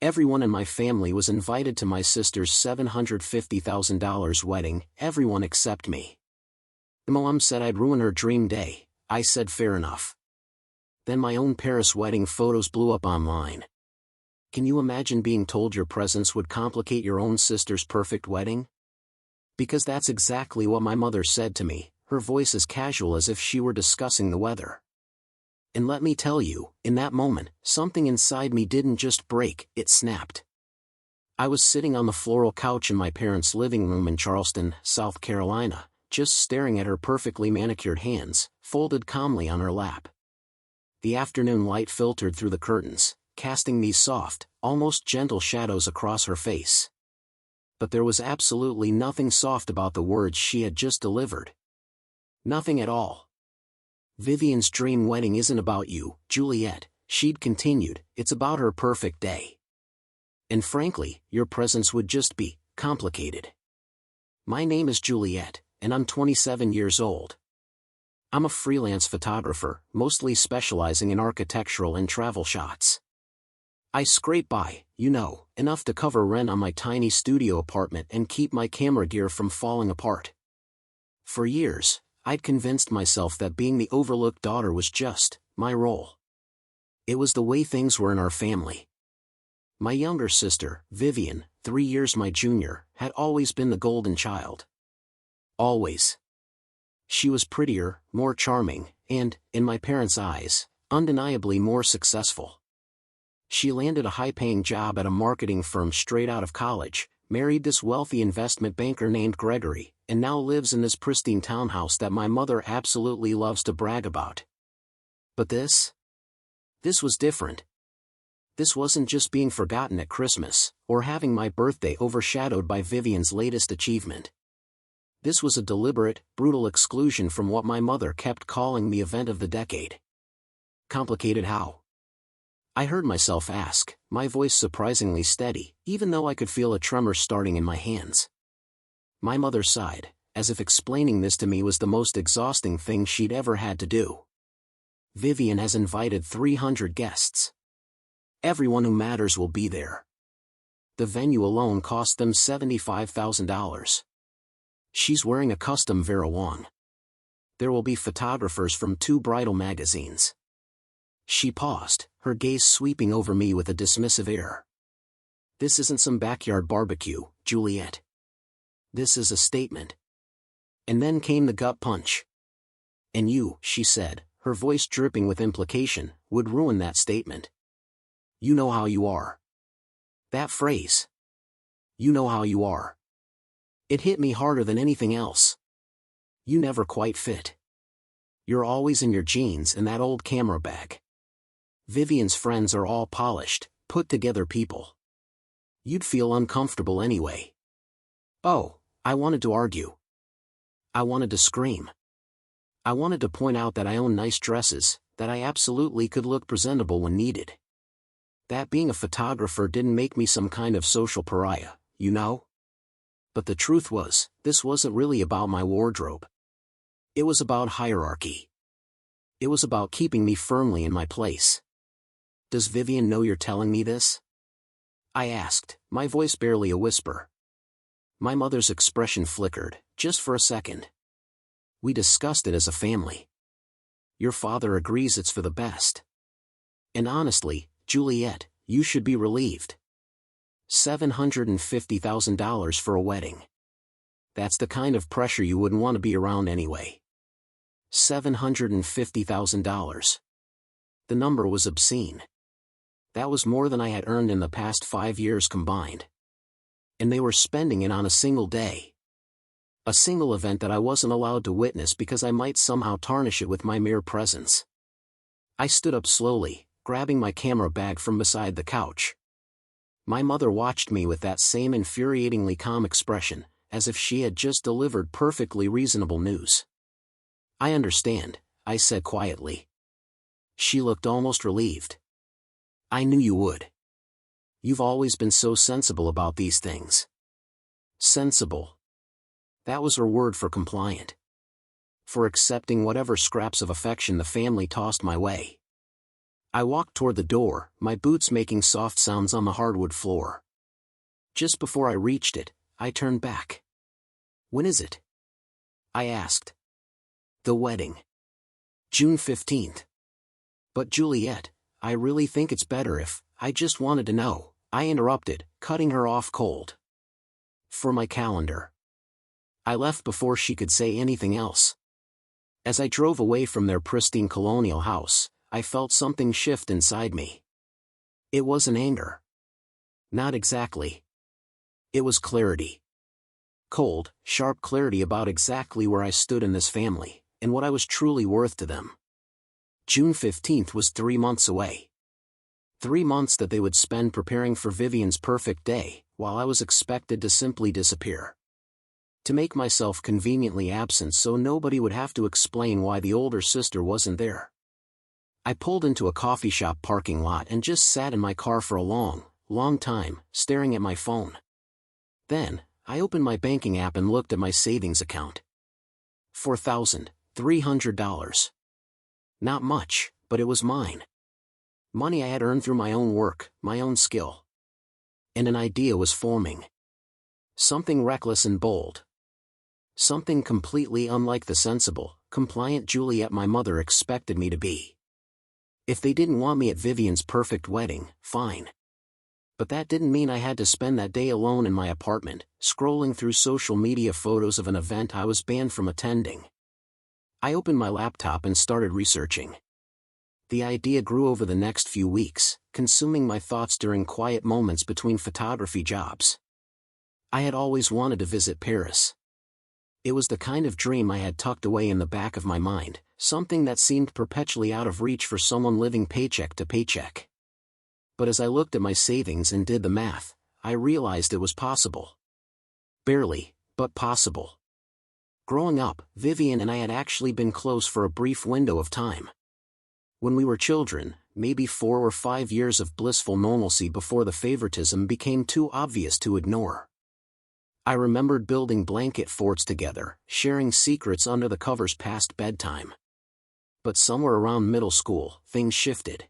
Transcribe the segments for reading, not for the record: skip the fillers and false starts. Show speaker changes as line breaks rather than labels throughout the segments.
Everyone in my family was invited to my sister's $750,000 wedding, everyone except me. The mom said I'd ruin her dream day. I said fair enough. Then my own Paris wedding photos blew up online. Can you imagine being told your presence would complicate your own sister's perfect wedding? Because that's exactly what my mother said to me, her voice as casual as if she were discussing the weather. And let me tell you, in that moment, something inside me didn't just break, it snapped. I was sitting on the floral couch in my parents' living room in Charleston, South Carolina, just staring at her perfectly manicured hands, folded calmly on her lap. The afternoon light filtered through the curtains, casting these soft, almost gentle shadows across her face. But there was absolutely nothing soft about the words she had just delivered. Nothing at all. Vivian's dream wedding isn't about you, Juliet, she'd continued, it's about her perfect day. And frankly, your presence would just be complicated. My name is Juliet, and I'm 27 years old. I'm a freelance photographer, mostly specializing in architectural and travel shots. I scrape by, enough to cover rent on my tiny studio apartment and keep my camera gear from falling apart. For years, I'd convinced myself that being the overlooked daughter was just my role. It was the way things were in our family. My younger sister, Vivian, 3 years my junior, had always been the golden child. Always. She was prettier, more charming, and, in my parents' eyes, undeniably more successful. She landed a high-paying job at a marketing firm straight out of college, married this wealthy investment banker named Gregory, and now lives in this pristine townhouse that my mother absolutely loves to brag about. But this was different. This wasn't just being forgotten at Christmas, or having my birthday overshadowed by Vivian's latest achievement. This was a deliberate, brutal exclusion from what my mother kept calling the event of the decade. Complicated how? I heard myself ask, my voice surprisingly steady, even though I could feel a tremor starting in my hands. My mother sighed, as if explaining this to me was the most exhausting thing she'd ever had to do. Vivian has invited 300 guests. Everyone who matters will be there. The venue alone cost them $75,000. She's wearing a custom Vera Wang. There will be photographers from 2 bridal magazines. She paused, her gaze sweeping over me with a dismissive air. This isn't some backyard barbecue, Juliet. This is a statement. And then came the gut punch. And you, she said, her voice dripping with implication, would ruin that statement. You know how you are. That phrase. You know how you are. It hit me harder than anything else. You never quite fit. You're always in your jeans and that old camera bag. Vivian's friends are all polished, put-together people. You'd feel uncomfortable anyway. Oh, I wanted to argue. I wanted to scream. I wanted to point out that I own nice dresses, that I absolutely could look presentable when needed. That being a photographer didn't make me some kind of social pariah, But the truth was, this wasn't really about my wardrobe. It was about hierarchy. It was about keeping me firmly in my place. Does Vivian know you're telling me this? I asked, my voice barely a whisper. My mother's expression flickered, just for a second. We discussed it as a family. Your father agrees it's for the best. And honestly, Juliet, you should be relieved. $750,000 for a wedding. That's the kind of pressure you wouldn't want to be around anyway. $750,000. The number was obscene. That was more than I had earned in the past 5 years combined. And they were spending it on a single day. A single event that I wasn't allowed to witness because I might somehow tarnish it with my mere presence. I stood up slowly, grabbing my camera bag from beside the couch. My mother watched me with that same infuriatingly calm expression, as if she had just delivered perfectly reasonable news. I understand, I said quietly. She looked almost relieved. I knew you would. You've always been so sensible about these things. Sensible. That was her word for compliant. For accepting whatever scraps of affection the family tossed my way. I walked toward the door, my boots making soft sounds on the hardwood floor. Just before I reached it, I turned back. "When is it?" I asked. "The wedding. June 15th. "But Juliet, I really think it's better if," "I just wanted to know," I interrupted, cutting her off cold. "For my calendar." I left before she could say anything else. As I drove away from their pristine colonial house, I felt something shift inside me. It wasn't anger. Not exactly. It was clarity. Cold, sharp clarity about exactly where I stood in this family, and what I was truly worth to them. June 15th was 3 months away. 3 months that they would spend preparing for Vivian's perfect day, while I was expected to simply disappear. To make myself conveniently absent so nobody would have to explain why the older sister wasn't there. I pulled into a coffee shop parking lot and just sat in my car for a long time, staring at my phone. Then, I opened my banking app and looked at my savings account. $4,300. Not much, but it was mine. Money I had earned through my own work, my own skill. And an idea was forming. Something reckless and bold. Something completely unlike the sensible, compliant Juliet my mother expected me to be. If they didn't want me at Vivian's perfect wedding, fine. But that didn't mean I had to spend that day alone in my apartment, scrolling through social media photos of an event I was banned from attending. I opened my laptop and started researching. The idea grew over the next few weeks, consuming my thoughts during quiet moments between photography jobs. I had always wanted to visit Paris. It was the kind of dream I had tucked away in the back of my mind, something that seemed perpetually out of reach for someone living paycheck to paycheck. But as I looked at my savings and did the math, I realized it was possible. Barely, but possible. Growing up, Vivian and I had actually been close for a brief window of time. When we were children, maybe 4 or 5 years of blissful normalcy before the favoritism became too obvious to ignore. I remembered building blanket forts together, sharing secrets under the covers past bedtime. But somewhere around middle school, things shifted.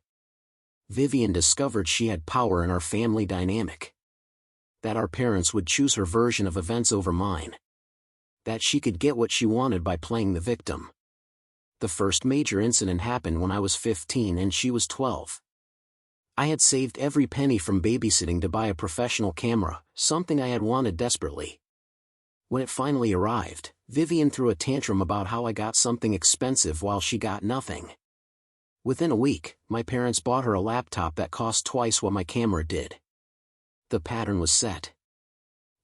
Vivian discovered she had power in our family dynamic. That our parents would choose her version of events over mine. That she could get what she wanted by playing the victim. The first major incident happened when I was 15 and she was 12. I had saved every penny from babysitting to buy a professional camera, something I had wanted desperately. When it finally arrived, Vivian threw a tantrum about how I got something expensive while she got nothing. Within a week, my parents bought her a laptop that cost twice what my camera did. The pattern was set.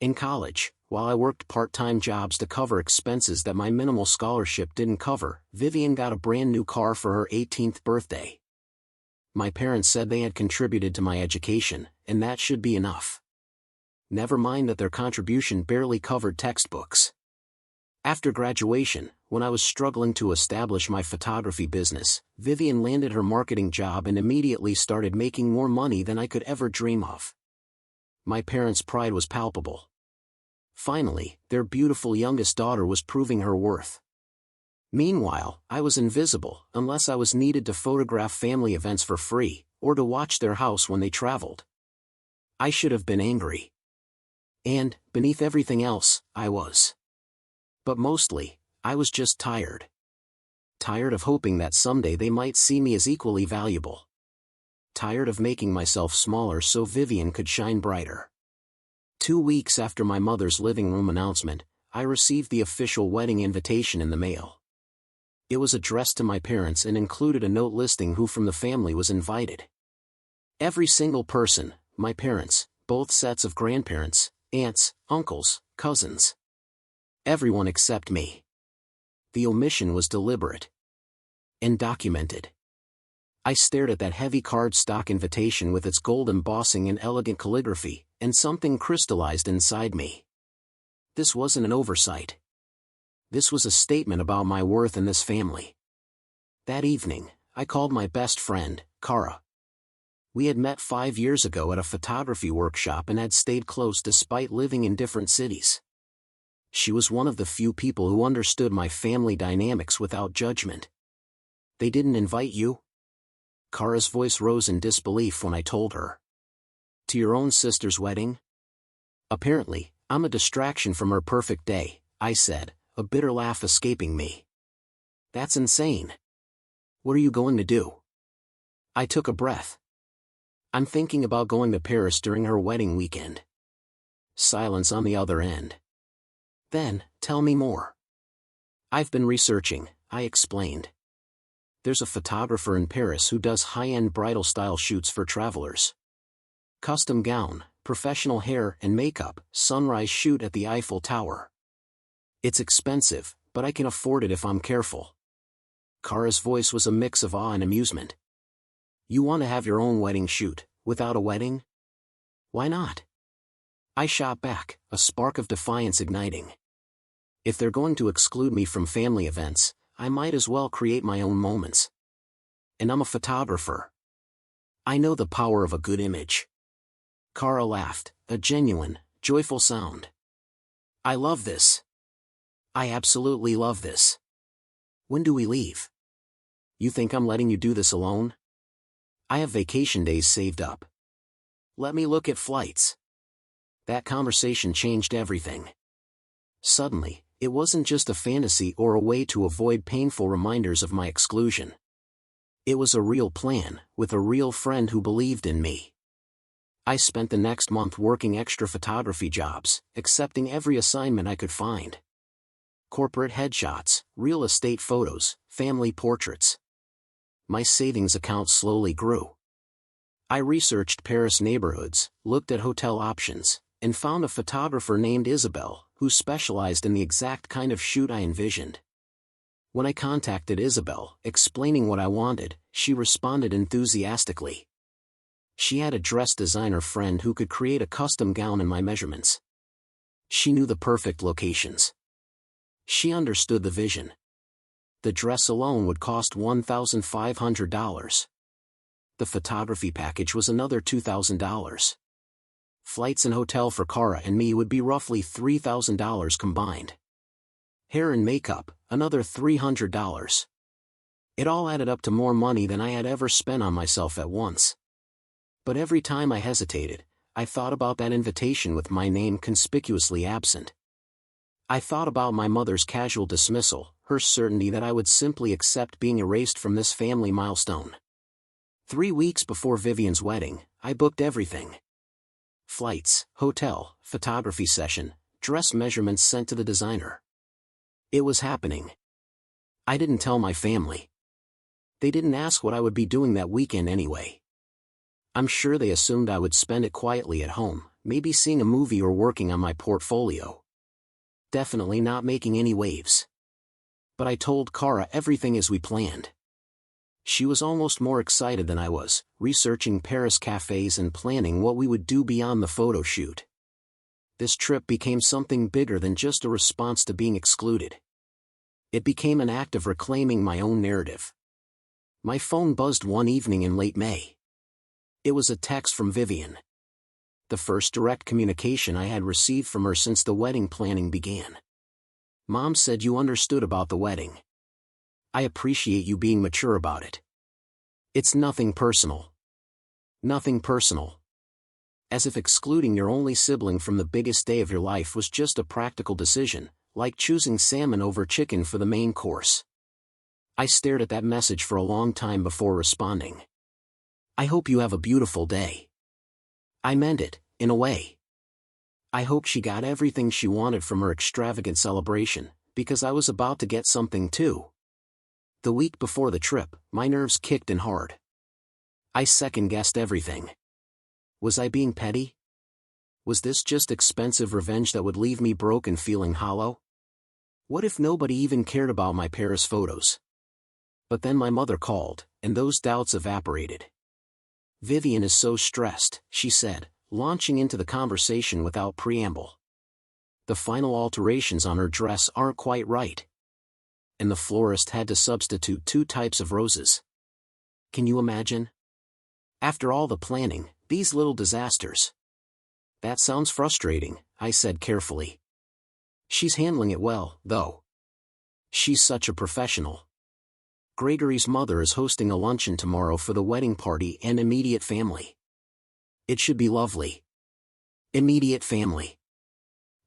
In college, while I worked part-time jobs to cover expenses that my minimal scholarship didn't cover, Vivian got a brand new car for her 18th birthday. My parents said they had contributed to my education, and that should be enough. Never mind that their contribution barely covered textbooks. After graduation, when I was struggling to establish my photography business, Vivian landed her marketing job and immediately started making more money than I could ever dream of. My parents' pride was palpable. Finally, their beautiful youngest daughter was proving her worth. Meanwhile, I was invisible, unless I was needed to photograph family events for free, or to watch their house when they traveled. I should have been angry. And, beneath everything else, I was. But mostly, I was just tired. Tired of hoping that someday they might see me as equally valuable. Tired of making myself smaller so Vivian could shine brighter. 2 weeks after my mother's living room announcement, I received the official wedding invitation in the mail. It was addressed to my parents and included a note listing who from the family was invited. Every single person, my parents, both sets of grandparents, aunts, uncles, cousins. Everyone except me. The omission was deliberate. And documented. I stared at that heavy cardstock invitation with its gold embossing and elegant calligraphy, and something crystallized inside me. This wasn't an oversight. This was a statement about my worth in this family. That evening, I called my best friend, Kara. We had met 5 years ago at a photography workshop and had stayed close despite living in different cities. She was one of the few people who understood my family dynamics without judgment. "They didn't invite you?" Kara's voice rose in disbelief when I told her. To your own sister's wedding? Apparently, I'm a distraction from her perfect day, I said, a bitter laugh escaping me. That's insane. What are you going to do? I took a breath. I'm thinking about going to Paris during her wedding weekend. Silence on the other end. Then, tell me more. I've been researching, I explained. There's a photographer in Paris who does high-end bridal-style shoots for travelers. Custom gown, professional hair and makeup, sunrise shoot at the Eiffel Tower. It's expensive, but I can afford it if I'm careful. Kara's voice was a mix of awe and amusement. You want to have your own wedding shoot, without a wedding? Why not? I shot back, a spark of defiance igniting. If they're going to exclude me from family events, I might as well create my own moments. And I'm a photographer. I know the power of a good image. Kara laughed, a genuine, joyful sound. I love this. I absolutely love this. When do we leave? You think I'm letting you do this alone? I have vacation days saved up. Let me look at flights. That conversation changed everything. Suddenly, it wasn't just a fantasy or a way to avoid painful reminders of my exclusion. It was a real plan, with a real friend who believed in me. I spent the next month working extra photography jobs, accepting every assignment I could find. Corporate headshots, real estate photos, family portraits. My savings account slowly grew. I researched Paris neighborhoods, looked at hotel options, and found a photographer named Isabel, who specialized in the exact kind of shoot I envisioned. When I contacted Isabel, explaining what I wanted, she responded enthusiastically. She had a dress designer friend who could create a custom gown in my measurements. She knew the perfect locations. She understood the vision. The dress alone would cost $1,500. The photography package was another $2,000. Flights and hotel for Kara and me would be roughly $3,000 combined. Hair and makeup, another $300. It all added up to more money than I had ever spent on myself at once. But every time I hesitated, I thought about that invitation with my name conspicuously absent. I thought about my mother's casual dismissal, her certainty that I would simply accept being erased from this family milestone. 3 weeks before Vivian's wedding, I booked everything. Flights, hotel, photography session, dress measurements sent to the designer. It was happening. I didn't tell my family. They didn't ask what I would be doing that weekend anyway. I'm sure they assumed I would spend it quietly at home, maybe seeing a movie or working on my portfolio. Definitely not making any waves. But I told Kara everything as we planned. She was almost more excited than I was, researching Paris cafes and planning what we would do beyond the photo shoot. This trip became something bigger than just a response to being excluded. It became an act of reclaiming my own narrative. My phone buzzed one evening in late May. It was a text from Vivian. The first direct communication I had received from her since the wedding planning began. Mom said you understood about the wedding. I appreciate you being mature about it. It's nothing personal. Nothing personal. As if excluding your only sibling from the biggest day of your life was just a practical decision, like choosing salmon over chicken for the main course. I stared at that message for a long time before responding. I hope you have a beautiful day. I meant it, in a way. I hope she got everything she wanted from her extravagant celebration, because I was about to get something too. The week before the trip, my nerves kicked in hard. I second-guessed everything. Was I being petty? Was this just expensive revenge that would leave me broke and feeling hollow? What if nobody even cared about my Paris photos? But then my mother called, and those doubts evaporated. Vivian is so stressed, she said, launching into the conversation without preamble. The final alterations on her dress aren't quite right. And the florist had to substitute 2 types of roses. Can you imagine? After all the planning, these little disasters. That sounds frustrating, I said carefully. She's handling it well, though. She's such a professional. Gregory's mother is hosting a luncheon tomorrow for the wedding party and immediate family. It should be lovely. Immediate family.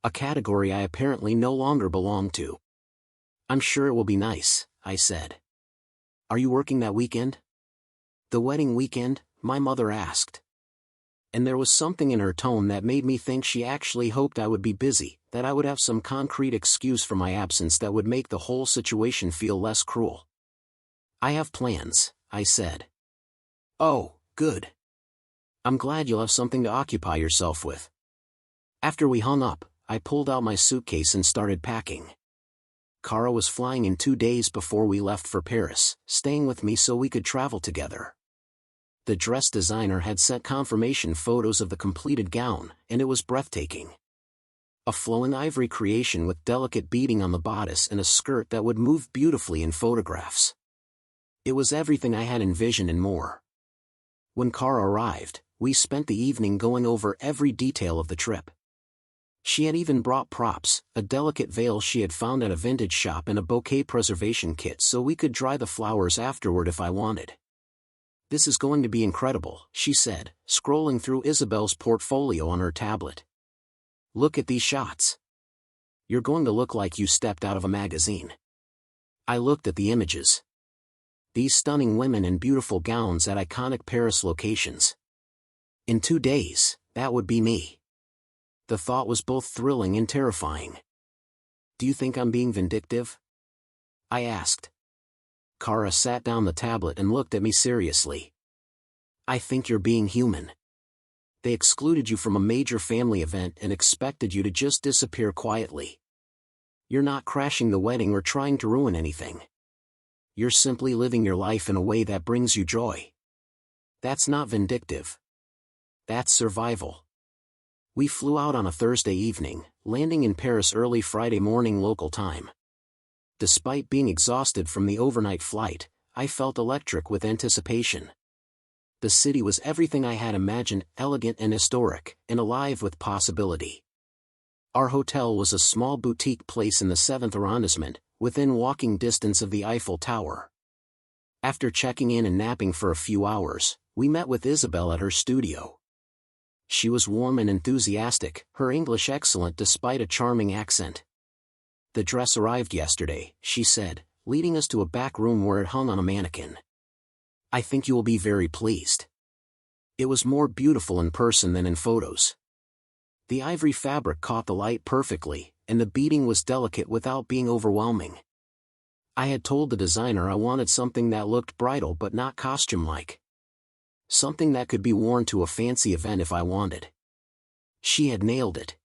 A category I apparently no longer belong to. I'm sure it will be nice, I said. Are you working that weekend? The wedding weekend? My mother asked. And there was something in her tone that made me think she actually hoped I would be busy, that I would have some concrete excuse for my absence that would make the whole situation feel less cruel. I have plans, I said. Oh, good. I'm glad you'll have something to occupy yourself with. After we hung up, I pulled out my suitcase and started packing. Kara was flying in 2 days before we left for Paris, staying with me so we could travel together. The dress designer had sent confirmation photos of the completed gown, and it was breathtaking. A flowing ivory creation with delicate beading on the bodice and a skirt that would move beautifully in photographs. It was everything I had envisioned and more. When Kara arrived, we spent the evening going over every detail of the trip. She had even brought props, a delicate vase she had found at a vintage shop and a bouquet preservation kit so we could dry the flowers afterward if I wanted. This is going to be incredible, she said, scrolling through Isabel's portfolio on her tablet. Look at these shots. You're going to look like you stepped out of a magazine. I looked at the images. These stunning women in beautiful gowns at iconic Paris locations. In 2 days, that would be me. The thought was both thrilling and terrifying. Do you think I'm being vindictive? I asked. Kara sat down the tablet and looked at me seriously. I think you're being human. They excluded you from a major family event and expected you to just disappear quietly. You're not crashing the wedding or trying to ruin anything. You're simply living your life in a way that brings you joy. That's not vindictive. That's survival. We flew out on a Thursday evening, landing in Paris early Friday morning local time. Despite being exhausted from the overnight flight, I felt electric with anticipation. The city was everything I had imagined, elegant and historic, and alive with possibility. Our hotel was a small boutique place in the 7th arrondissement, within walking distance of the Eiffel Tower. After checking in and napping for a few hours, we met with Isabel at her studio. She was warm and enthusiastic, her English excellent despite a charming accent. The dress arrived yesterday, she said, leading us to a back room where it hung on a mannequin. I think you will be very pleased. It was more beautiful in person than in photos. The ivory fabric caught the light perfectly, and the beading was delicate without being overwhelming. I had told the designer I wanted something that looked bridal but not costume-like. Something that could be worn to a fancy event if I wanted. She had nailed it.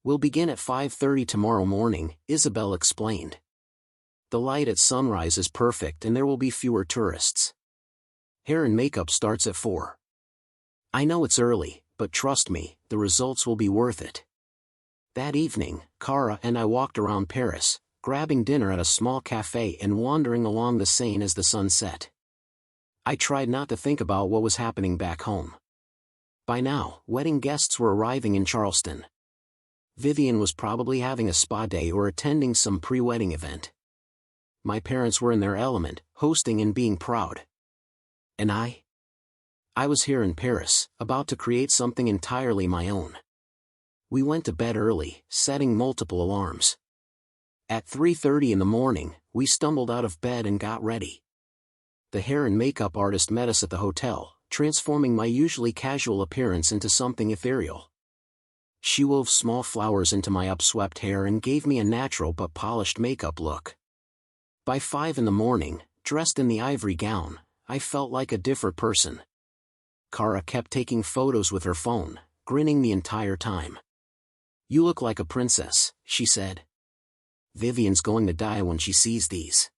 We'll begin at 5:30 tomorrow morning, Isabel explained. The light at sunrise is perfect and there will be fewer tourists. Hair and makeup starts at 4. I know it's early, but trust me, the results will be worth it. That evening, Kara and I walked around Paris, grabbing dinner at a small cafe and wandering along the Seine as the sun set. I tried not to think about what was happening back home. By now, wedding guests were arriving in Charleston. Vivian was probably having a spa day or attending some pre-wedding event. My parents were in their element, hosting and being proud. And I was here in Paris, about to create something entirely my own. We went to bed early, setting multiple alarms. At 3:30 in the morning, we stumbled out of bed and got ready. The hair and makeup artist met us at the hotel, transforming my usually casual appearance into something ethereal. She wove small flowers into my upswept hair and gave me a natural but polished makeup look. By 5 in the morning, dressed in the ivory gown, I felt like a different person. Kara kept taking photos with her phone, grinning the entire time. You look like a princess, she said. Vivian's going to die when she sees these.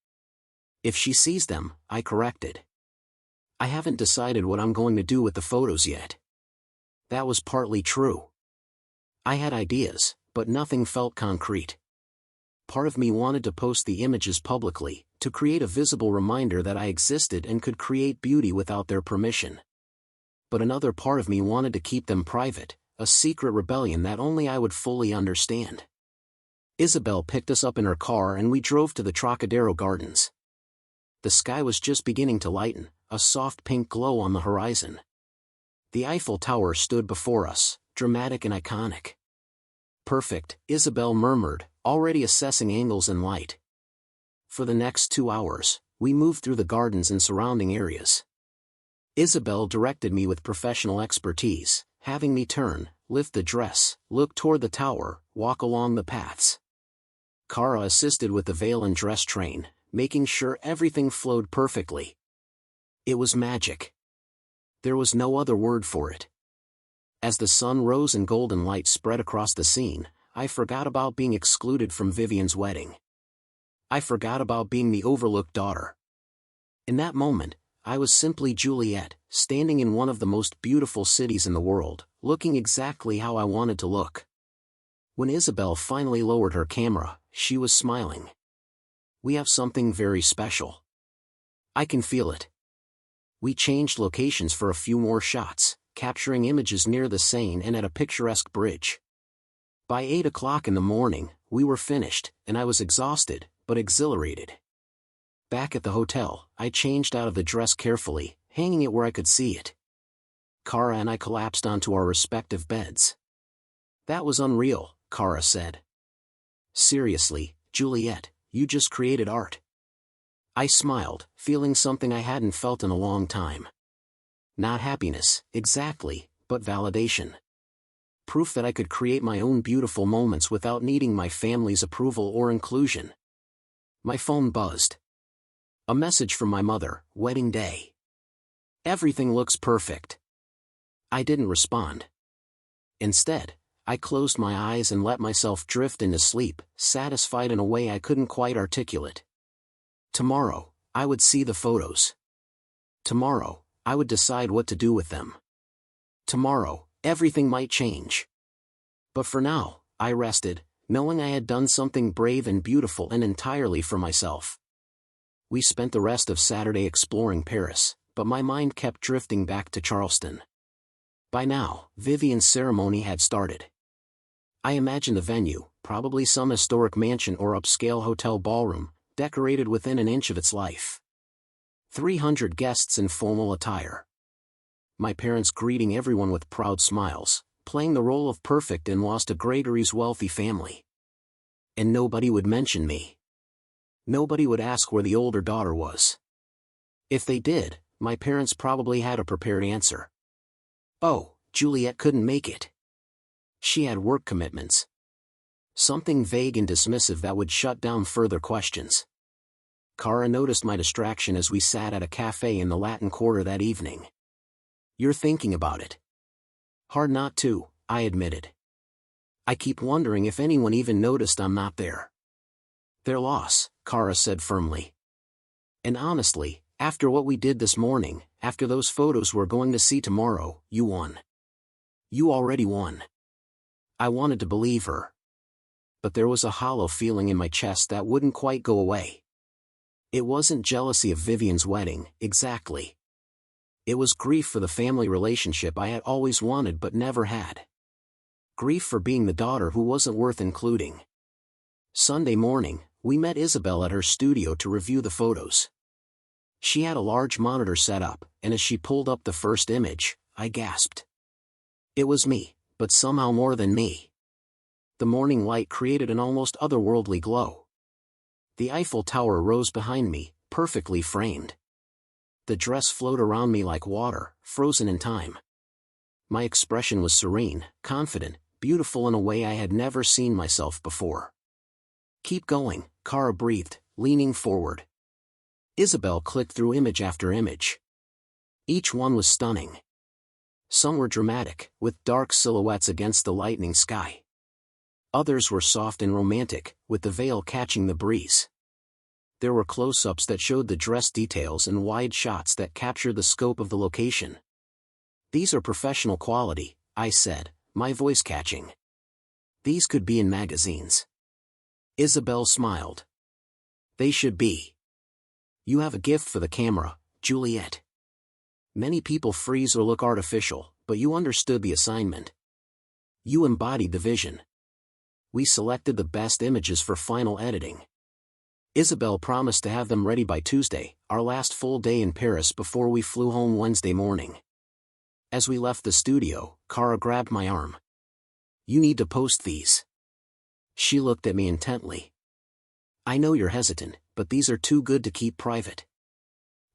If she sees them, I corrected. I haven't decided what I'm going to do with the photos yet. That was partly true. I had ideas, but nothing felt concrete. Part of me wanted to post the images publicly, to create a visible reminder that I existed and could create beauty without their permission. But another part of me wanted to keep them private, a secret rebellion that only I would fully understand. Isabel picked us up in her car and we drove to the Trocadero Gardens. The sky was just beginning to lighten, a soft pink glow on the horizon. The Eiffel Tower stood before us, dramatic and iconic. "Perfect," Isabel murmured, already assessing angles and light. For the next 2 hours, we moved through the gardens and surrounding areas. Isabel directed me with professional expertise, having me turn, lift the dress, look toward the tower, walk along the paths. Kara assisted with the veil and dress train, making sure everything flowed perfectly. It was magic. There was no other word for it. As the sun rose and golden light spread across the scene, I forgot about being excluded from Vivian's wedding. I forgot about being the overlooked daughter. In that moment, I was simply Juliet, standing in one of the most beautiful cities in the world, looking exactly how I wanted to look. When Isabel finally lowered her camera, she was smiling. "We have something very special. I can feel it." We changed locations for a few more shots, capturing images near the Seine and at a picturesque bridge. By 8 o'clock in the morning, we were finished, and I was exhausted, but exhilarated. Back at the hotel, I changed out of the dress carefully, hanging it where I could see it. Kara and I collapsed onto our respective beds. "That was unreal," Kara said. "Seriously, Juliet, you just created art." I smiled, feeling something I hadn't felt in a long time. Not happiness, exactly, but validation. Proof that I could create my own beautiful moments without needing my family's approval or inclusion. My phone buzzed. A message from my mother: "Wedding day. Everything looks perfect." I didn't respond. Instead, I closed my eyes and let myself drift into sleep, satisfied in a way I couldn't quite articulate. Tomorrow, I would see the photos. Tomorrow, I would decide what to do with them. Tomorrow, everything might change. But for now, I rested, knowing I had done something brave and beautiful and entirely for myself. We spent the rest of Saturday exploring Paris, but my mind kept drifting back to Charleston. By now, Vivian's ceremony had started. I imagined the venue, probably some historic mansion or upscale hotel ballroom, decorated within an inch of its life. 300 guests in formal attire. My parents greeting everyone with proud smiles, playing the role of perfect in-laws to Gregory's wealthy family. And nobody would mention me. Nobody would ask where the older daughter was. If they did, my parents probably had a prepared answer. "Oh, Juliet couldn't make it. She had work commitments." Something vague and dismissive that would shut down further questions. Kara noticed my distraction as we sat at a cafe in the Latin Quarter that evening. "You're thinking about it." "Hard not to," I admitted. "I keep wondering if anyone even noticed I'm not there." "Their loss," Kara said firmly. "And honestly, after what we did this morning, after those photos we're going to see tomorrow, you won. You already won." I wanted to believe her. But there was a hollow feeling in my chest that wouldn't quite go away. It wasn't jealousy of Vivian's wedding, exactly. It was grief for the family relationship I had always wanted but never had. Grief for being the daughter who wasn't worth including. Sunday morning, we met Isabel at her studio to review the photos. She had a large monitor set up, and as she pulled up the first image, I gasped. It was me, but somehow more than me. The morning light created an almost otherworldly glow. The Eiffel Tower rose behind me, perfectly framed. The dress flowed around me like water, frozen in time. My expression was serene, confident, beautiful in a way I had never seen myself before. "Keep going," Kara breathed, leaning forward. Isabel clicked through image after image. Each one was stunning. Some were dramatic, with dark silhouettes against the lightening sky. Others were soft and romantic, with the veil catching the breeze. There were close-ups that showed the dress details and wide shots that captured the scope of the location. "These are professional quality," I said, my voice catching. "These could be in magazines." Isabel smiled. "They should be. You have a gift for the camera, Juliet. Many people freeze or look artificial, but you understood the assignment. You embodied the vision. We selected the best images for final editing. Isabel promised to have them ready by Tuesday, our last full day in Paris before we flew home Wednesday morning. As we left the studio, Kara grabbed my arm. "You need to post these." She looked at me intently. "I know you're hesitant, but these are too good to keep private."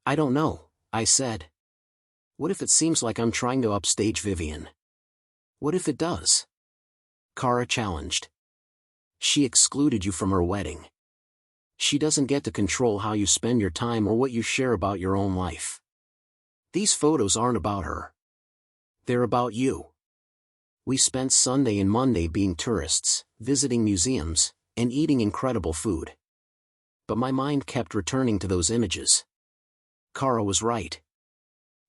"I don't know," I said. "What if it seems like I'm trying to upstage Vivian?" "What if it does?" Kara challenged. "She excluded you from her wedding. She doesn't get to control how you spend your time or what you share about your own life. These photos aren't about her. They're about you." We spent Sunday and Monday being tourists, visiting museums, and eating incredible food. But my mind kept returning to those images. Kara was right.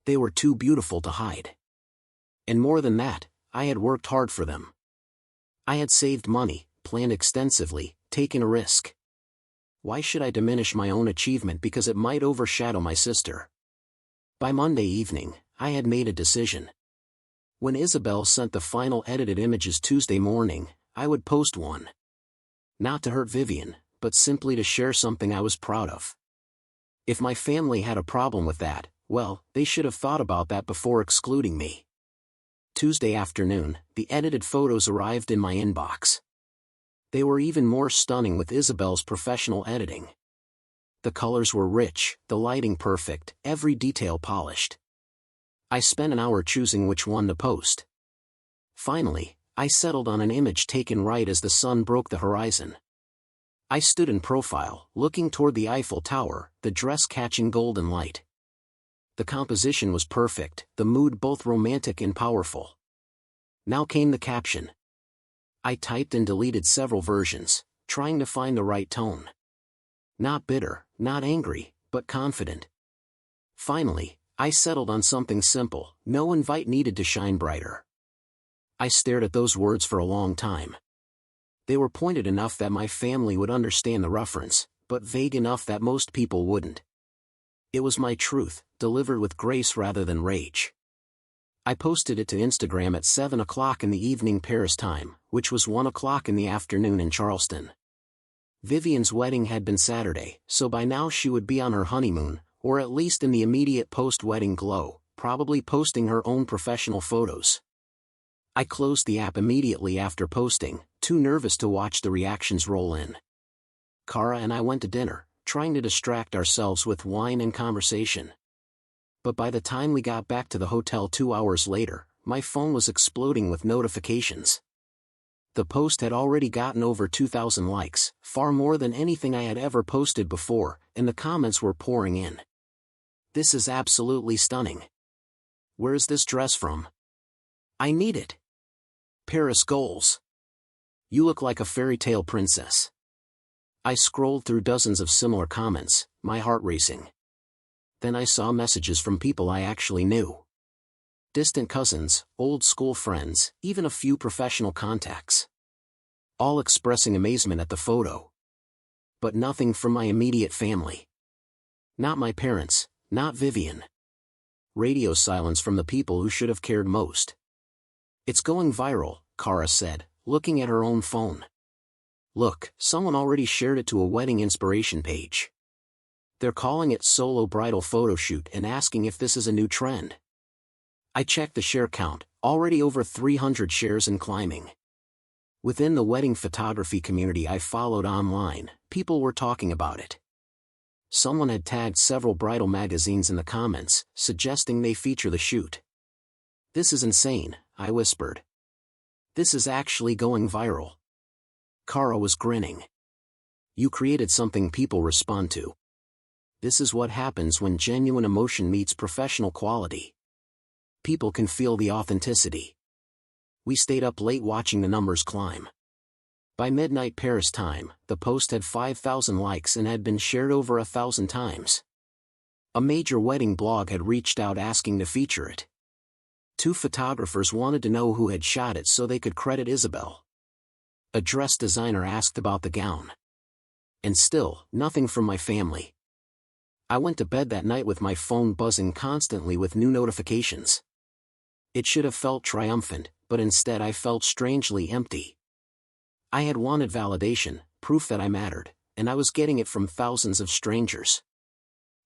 They were too beautiful to hide. And more than that, I had worked hard for them. I had saved money, planned extensively, taken a risk. Why should I diminish my own achievement because it might overshadow my sister? By Monday evening, I had made a decision. When Isabel sent the final edited images Tuesday morning, I would post one. Not to hurt Vivian, but simply to share something I was proud of. If my family had a problem with that, well, they should have thought about that before excluding me. Tuesday afternoon, the edited photos arrived in my inbox. They were even more stunning with Isabel's professional editing. The colors were rich, the lighting perfect, every detail polished. I spent an hour choosing which one to post. Finally, I settled on an image taken right as the sun broke the horizon. I stood in profile, looking toward the Eiffel Tower, the dress catching golden light. The composition was perfect, the mood both romantic and powerful. Now came the caption. I typed and deleted several versions, trying to find the right tone. Not bitter, not angry, but confident. Finally, I settled on something simple, no invite needed to shine brighter. I stared at those words for a long time. They were pointed enough that my family would understand the reference, but vague enough that most people wouldn't. It was my truth, delivered with grace rather than rage. I posted it to Instagram at 7 o'clock in the evening Paris time, which was 1 o'clock in the afternoon in Charleston. Vivian's wedding had been Saturday, so by now she would be on her honeymoon, or at least in the immediate post-wedding glow, probably posting her own professional photos. I closed the app immediately after posting, too nervous to watch the reactions roll in. Kara and I went to dinner, trying to distract ourselves with wine and conversation. But by the time we got back to the hotel 2 hours later, my phone was exploding with notifications. The post had already gotten over 2,000 likes, far more than anything I had ever posted before, and the comments were pouring in. "This is absolutely stunning. Where's this dress from? I need it. Paris goals. You look like a fairy tale princess." I scrolled through dozens of similar comments, my heart racing. Then I saw messages from people I actually knew. Distant cousins, old school friends, even a few professional contacts. All expressing amazement at the photo. But nothing from my immediate family. Not my parents, not Vivian. Radio silence from the people who should have cared most. "It's going viral," Kara said, looking at her own phone. "Look, someone already shared it to a wedding inspiration page. They're calling it solo bridal photo shoot and asking if this is a new trend." I checked the share count, already over 300 shares and climbing. Within the wedding photography community I followed online, people were talking about it. Someone had tagged several bridal magazines in the comments, suggesting they feature the shoot. "This is insane," I whispered. "This is actually going viral." Kara was grinning. "You created something people respond to. This is what happens when genuine emotion meets professional quality. People can feel the authenticity." We stayed up late watching the numbers climb. By midnight Paris time, the post had 5,000 likes and had been shared over 1,000 times. A major wedding blog had reached out asking to feature it. 2 photographers wanted to know who had shot it so they could credit Isabel. A dress designer asked about the gown. And still, nothing from my family. I went to bed that night with my phone buzzing constantly with new notifications. It should have felt triumphant, but instead I felt strangely empty. I had wanted validation, proof that I mattered, and I was getting it from thousands of strangers.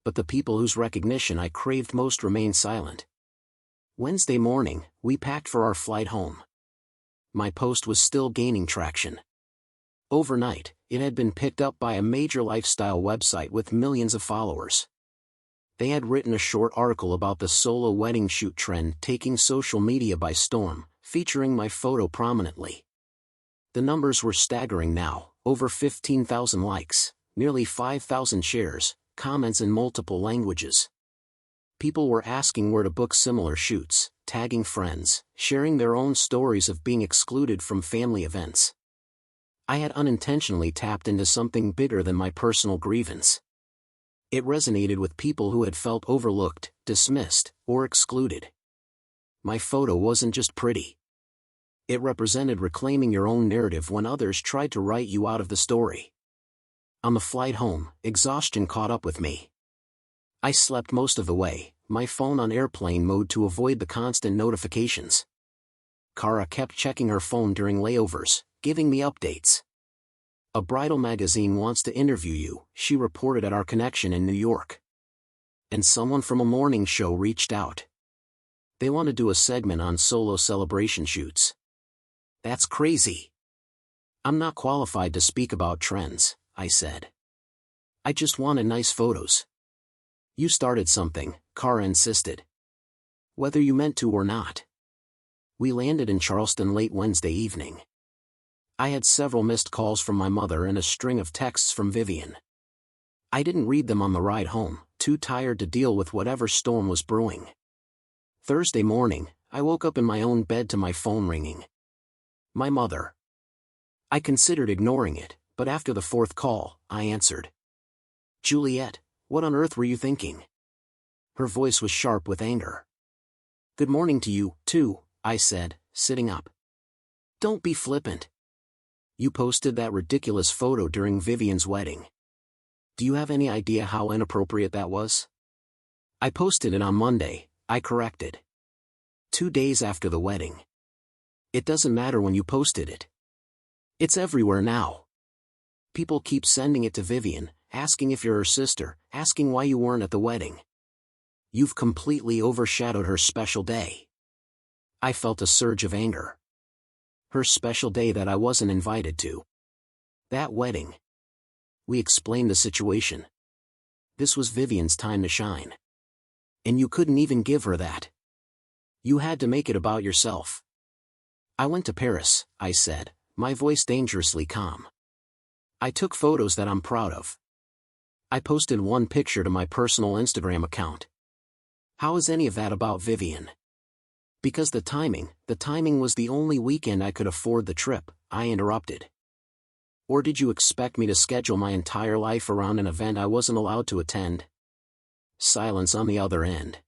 But the people whose recognition I craved most remained silent. Wednesday morning, we packed for our flight home. My post was still gaining traction. Overnight, it had been picked up by a major lifestyle website with millions of followers. They had written a short article about the solo wedding shoot trend taking social media by storm, featuring my photo prominently. The numbers were staggering now, over 15,000 likes, nearly 5,000 shares, comments in multiple languages. People were asking where to book similar shoots, tagging friends, sharing their own stories of being excluded from family events. I had unintentionally tapped into something bigger than my personal grievance. It resonated with people who had felt overlooked, dismissed, or excluded. My photo wasn't just pretty. It represented reclaiming your own narrative when others tried to write you out of the story. On the flight home, exhaustion caught up with me. I slept most of the way, my phone on airplane mode to avoid the constant notifications. Kara kept checking her phone during layovers, giving me updates. "A bridal magazine wants to interview you," she reported at our connection in New York. And someone from a morning show reached out. They want to do a segment on solo celebration shoots. "That's crazy. I'm not qualified to speak about trends," I said. "I just wanted nice photos." "You started something," Kara insisted. "Whether you meant to or not." We landed in Charleston late Wednesday evening. I had several missed calls from my mother and a string of texts from Vivian. I didn't read them on the ride home, too tired to deal with whatever storm was brewing. Thursday morning, I woke up in my own bed to my phone ringing. My mother. I considered ignoring it, but after the fourth call, I answered. "Juliet, what on earth were you thinking?" Her voice was sharp with anger. "Good morning to you, too," I said, sitting up. "Don't be flippant. You posted that ridiculous photo during Vivian's wedding. Do you have any idea how inappropriate that was?" "I posted it on Monday," I corrected. 2 days after the wedding. "It doesn't matter when you posted it. It's everywhere now. People keep sending it to Vivian, asking if you're her sister, asking why you weren't at the wedding. You've completely overshadowed her special day." I felt a surge of anger. Her special day that I wasn't invited to. That wedding. We explained the situation. This was Vivian's time to shine. And you couldn't even give her that. You had to make it about yourself. "I went to Paris," I said, my voice dangerously calm. "I took photos that I'm proud of. I posted one picture to my personal Instagram account. How is any of that about Vivian?" "Because the timing was the only weekend I could afford the trip," I interrupted. "Or did you expect me to schedule my entire life around an event I wasn't allowed to attend?" Silence on the other end.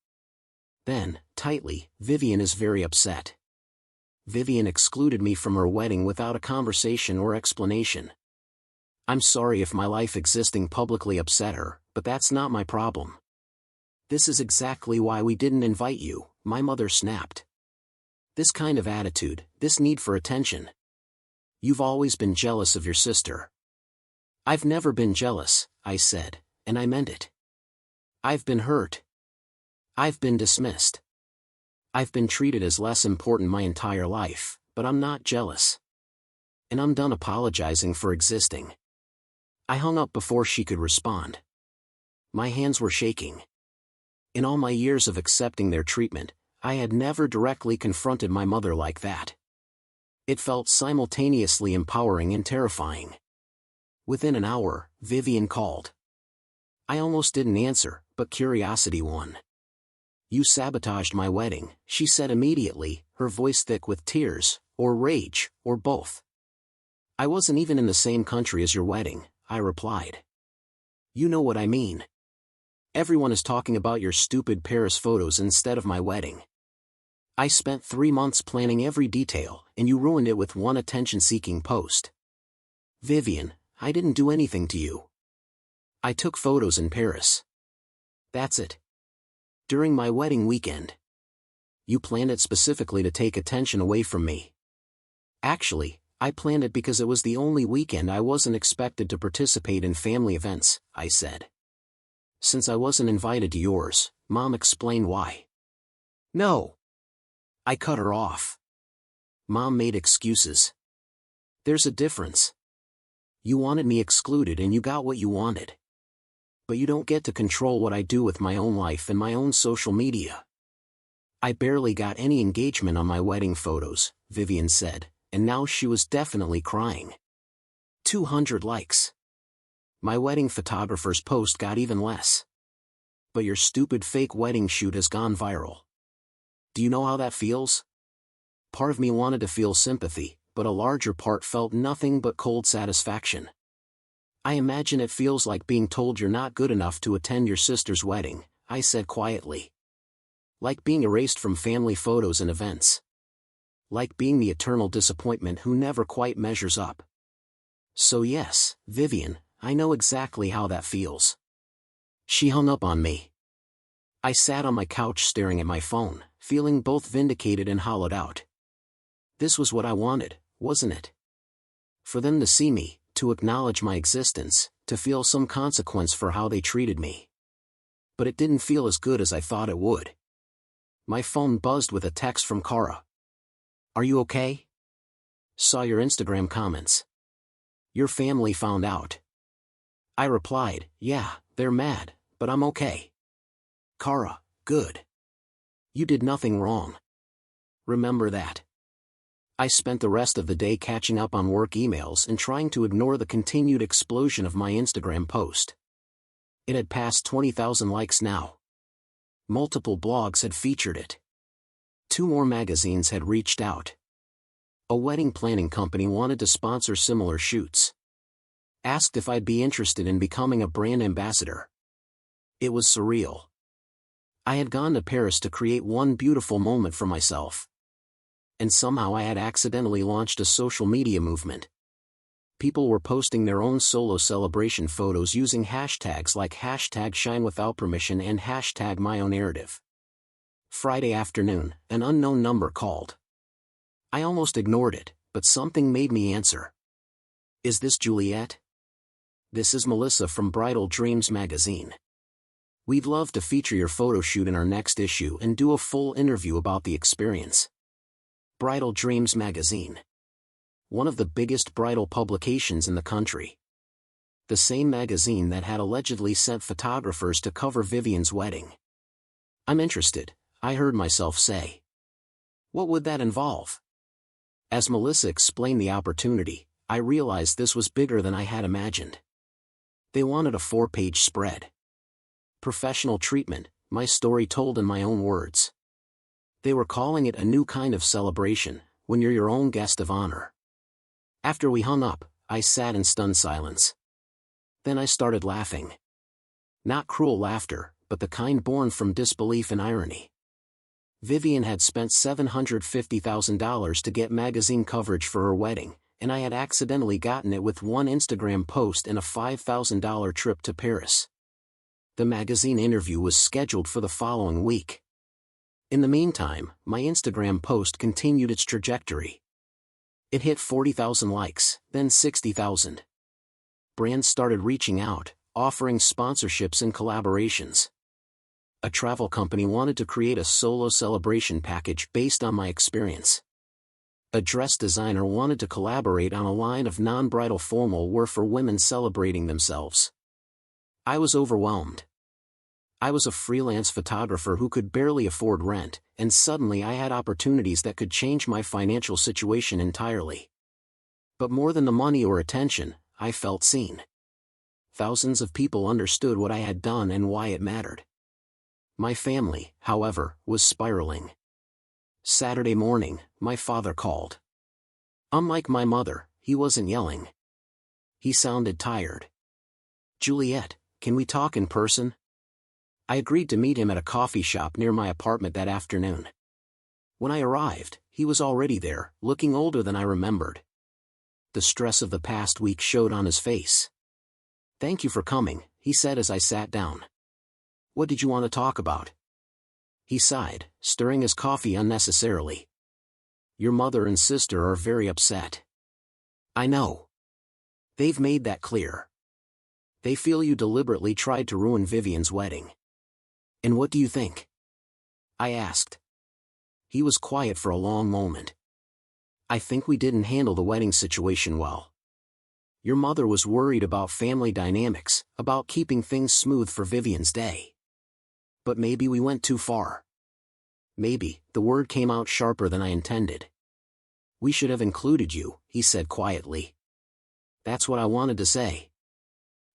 Then, tightly, "Vivian is very upset. Vivian excluded me from her wedding without a conversation or explanation. I'm sorry if my life existing publicly upset her, but that's not my problem. This is exactly why we didn't invite you," my mother snapped. "This kind of attitude, this need for attention. You've always been jealous of your sister." "I've never been jealous," I said, and I meant it. "I've been hurt. I've been dismissed. I've been treated as less important my entire life, but I'm not jealous. And I'm done apologizing for existing." I hung up before she could respond. My hands were shaking. In all my years of accepting their treatment, I had never directly confronted my mother like that. It felt simultaneously empowering and terrifying. Within an hour, Vivian called. I almost didn't answer, but curiosity won. "You sabotaged my wedding," she said immediately, her voice thick with tears, or rage, or both. "I wasn't even in the same country as your wedding," I replied. "You know what I mean. Everyone is talking about your stupid Paris photos instead of my wedding. I spent 3 months planning every detail, and you ruined it with one attention-seeking post. Vivian, I didn't do anything to you. I took photos in Paris. That's it. During my wedding weekend. You planned it specifically to take attention away from me. Actually, I planned it because it was the only weekend I wasn't expected to participate in family events, I said. Since I wasn't invited to yours, Mom explained why. No. I cut her off. Mom made excuses. There's a difference. You wanted me excluded and you got what you wanted. But you don't get to control what I do with my own life and my own social media. I barely got any engagement on my wedding photos, Vivian said, and now she was definitely crying. 200 likes. My wedding photographer's post got even less. But your stupid fake wedding shoot has gone viral. Do you know how that feels? Part of me wanted to feel sympathy, but a larger part felt nothing but cold satisfaction. I imagine it feels like being told you're not good enough to attend your sister's wedding, I said quietly. Like being erased from family photos and events. Like being the eternal disappointment who never quite measures up. So yes, Vivian, I know exactly how that feels. She hung up on me. I sat on my couch staring at my phone, feeling both vindicated and hollowed out. This was what I wanted, wasn't it? For them to see me, to acknowledge my existence, to feel some consequence for how they treated me. But it didn't feel as good as I thought it would. My phone buzzed with a text from Cara. Are you okay? Saw your Instagram comments. Your family found out. I replied, yeah, they're mad, but I'm okay. Cara, good. You did nothing wrong. Remember that. I spent the rest of the day catching up on work emails and trying to ignore the continued explosion of my Instagram post. It had passed 20,000 likes now. Multiple blogs had featured it. 2 more magazines had reached out. A wedding planning company wanted to sponsor similar shoots. Asked if I'd be interested in becoming a brand ambassador. It was surreal. I had gone to Paris to create one beautiful moment for myself. And somehow I had accidentally launched a social media movement. People were posting their own solo celebration photos using hashtags like #ShineWithoutPermission and #MyOwnNarrative. Friday afternoon, an unknown number called. I almost ignored it, but something made me answer. Is this Juliet? This is Melissa from Bridal Dreams magazine. We'd love to feature your photo shoot in our next issue and do a full interview about the experience. Bridal Dreams magazine. One of the biggest bridal publications in the country. The same magazine that had allegedly sent photographers to cover Vivian's wedding. I'm interested, I heard myself say. What would that involve? As Melissa explained the opportunity, I realized this was bigger than I had imagined. They wanted a 4-page spread. Professional treatment, my story told in my own words. They were calling it a new kind of celebration, when you're your own guest of honor. After we hung up, I sat in stunned silence. Then I started laughing. Not cruel laughter, but the kind born from disbelief and irony. Vivian had spent $750,000 to get magazine coverage for her wedding, and I had accidentally gotten it with one Instagram post and a $5,000 trip to Paris. The magazine interview was scheduled for the following week. In the meantime, my Instagram post continued its trajectory. It hit 40,000 likes, then 60,000. Brands started reaching out, offering sponsorships and collaborations. A travel company wanted to create a solo celebration package based on my experience. A dress designer wanted to collaborate on a line of non-bridal formal wear for women celebrating themselves. I was overwhelmed. I was a freelance photographer who could barely afford rent, and suddenly I had opportunities that could change my financial situation entirely. But more than the money or attention, I felt seen. Thousands of people understood what I had done and why it mattered. My family, however, was spiraling. Saturday morning, my father called. Unlike my mother, he wasn't yelling. He sounded tired. Juliet, can we talk in person? I agreed to meet him at a coffee shop near my apartment that afternoon. When I arrived, he was already there, looking older than I remembered. The stress of the past week showed on his face. Thank you for coming, he said as I sat down. What did you want to talk about? He sighed, stirring his coffee unnecessarily. Your mother and sister are very upset. I know. They've made that clear. They feel you deliberately tried to ruin Vivian's wedding. And what do you think? I asked. He was quiet for a long moment. I think we didn't handle the wedding situation well. Your mother was worried about family dynamics, about keeping things smooth for Vivian's day. But maybe we went too far. Maybe, the word came out sharper than I intended. We should have included you, he said quietly. That's what I wanted to say.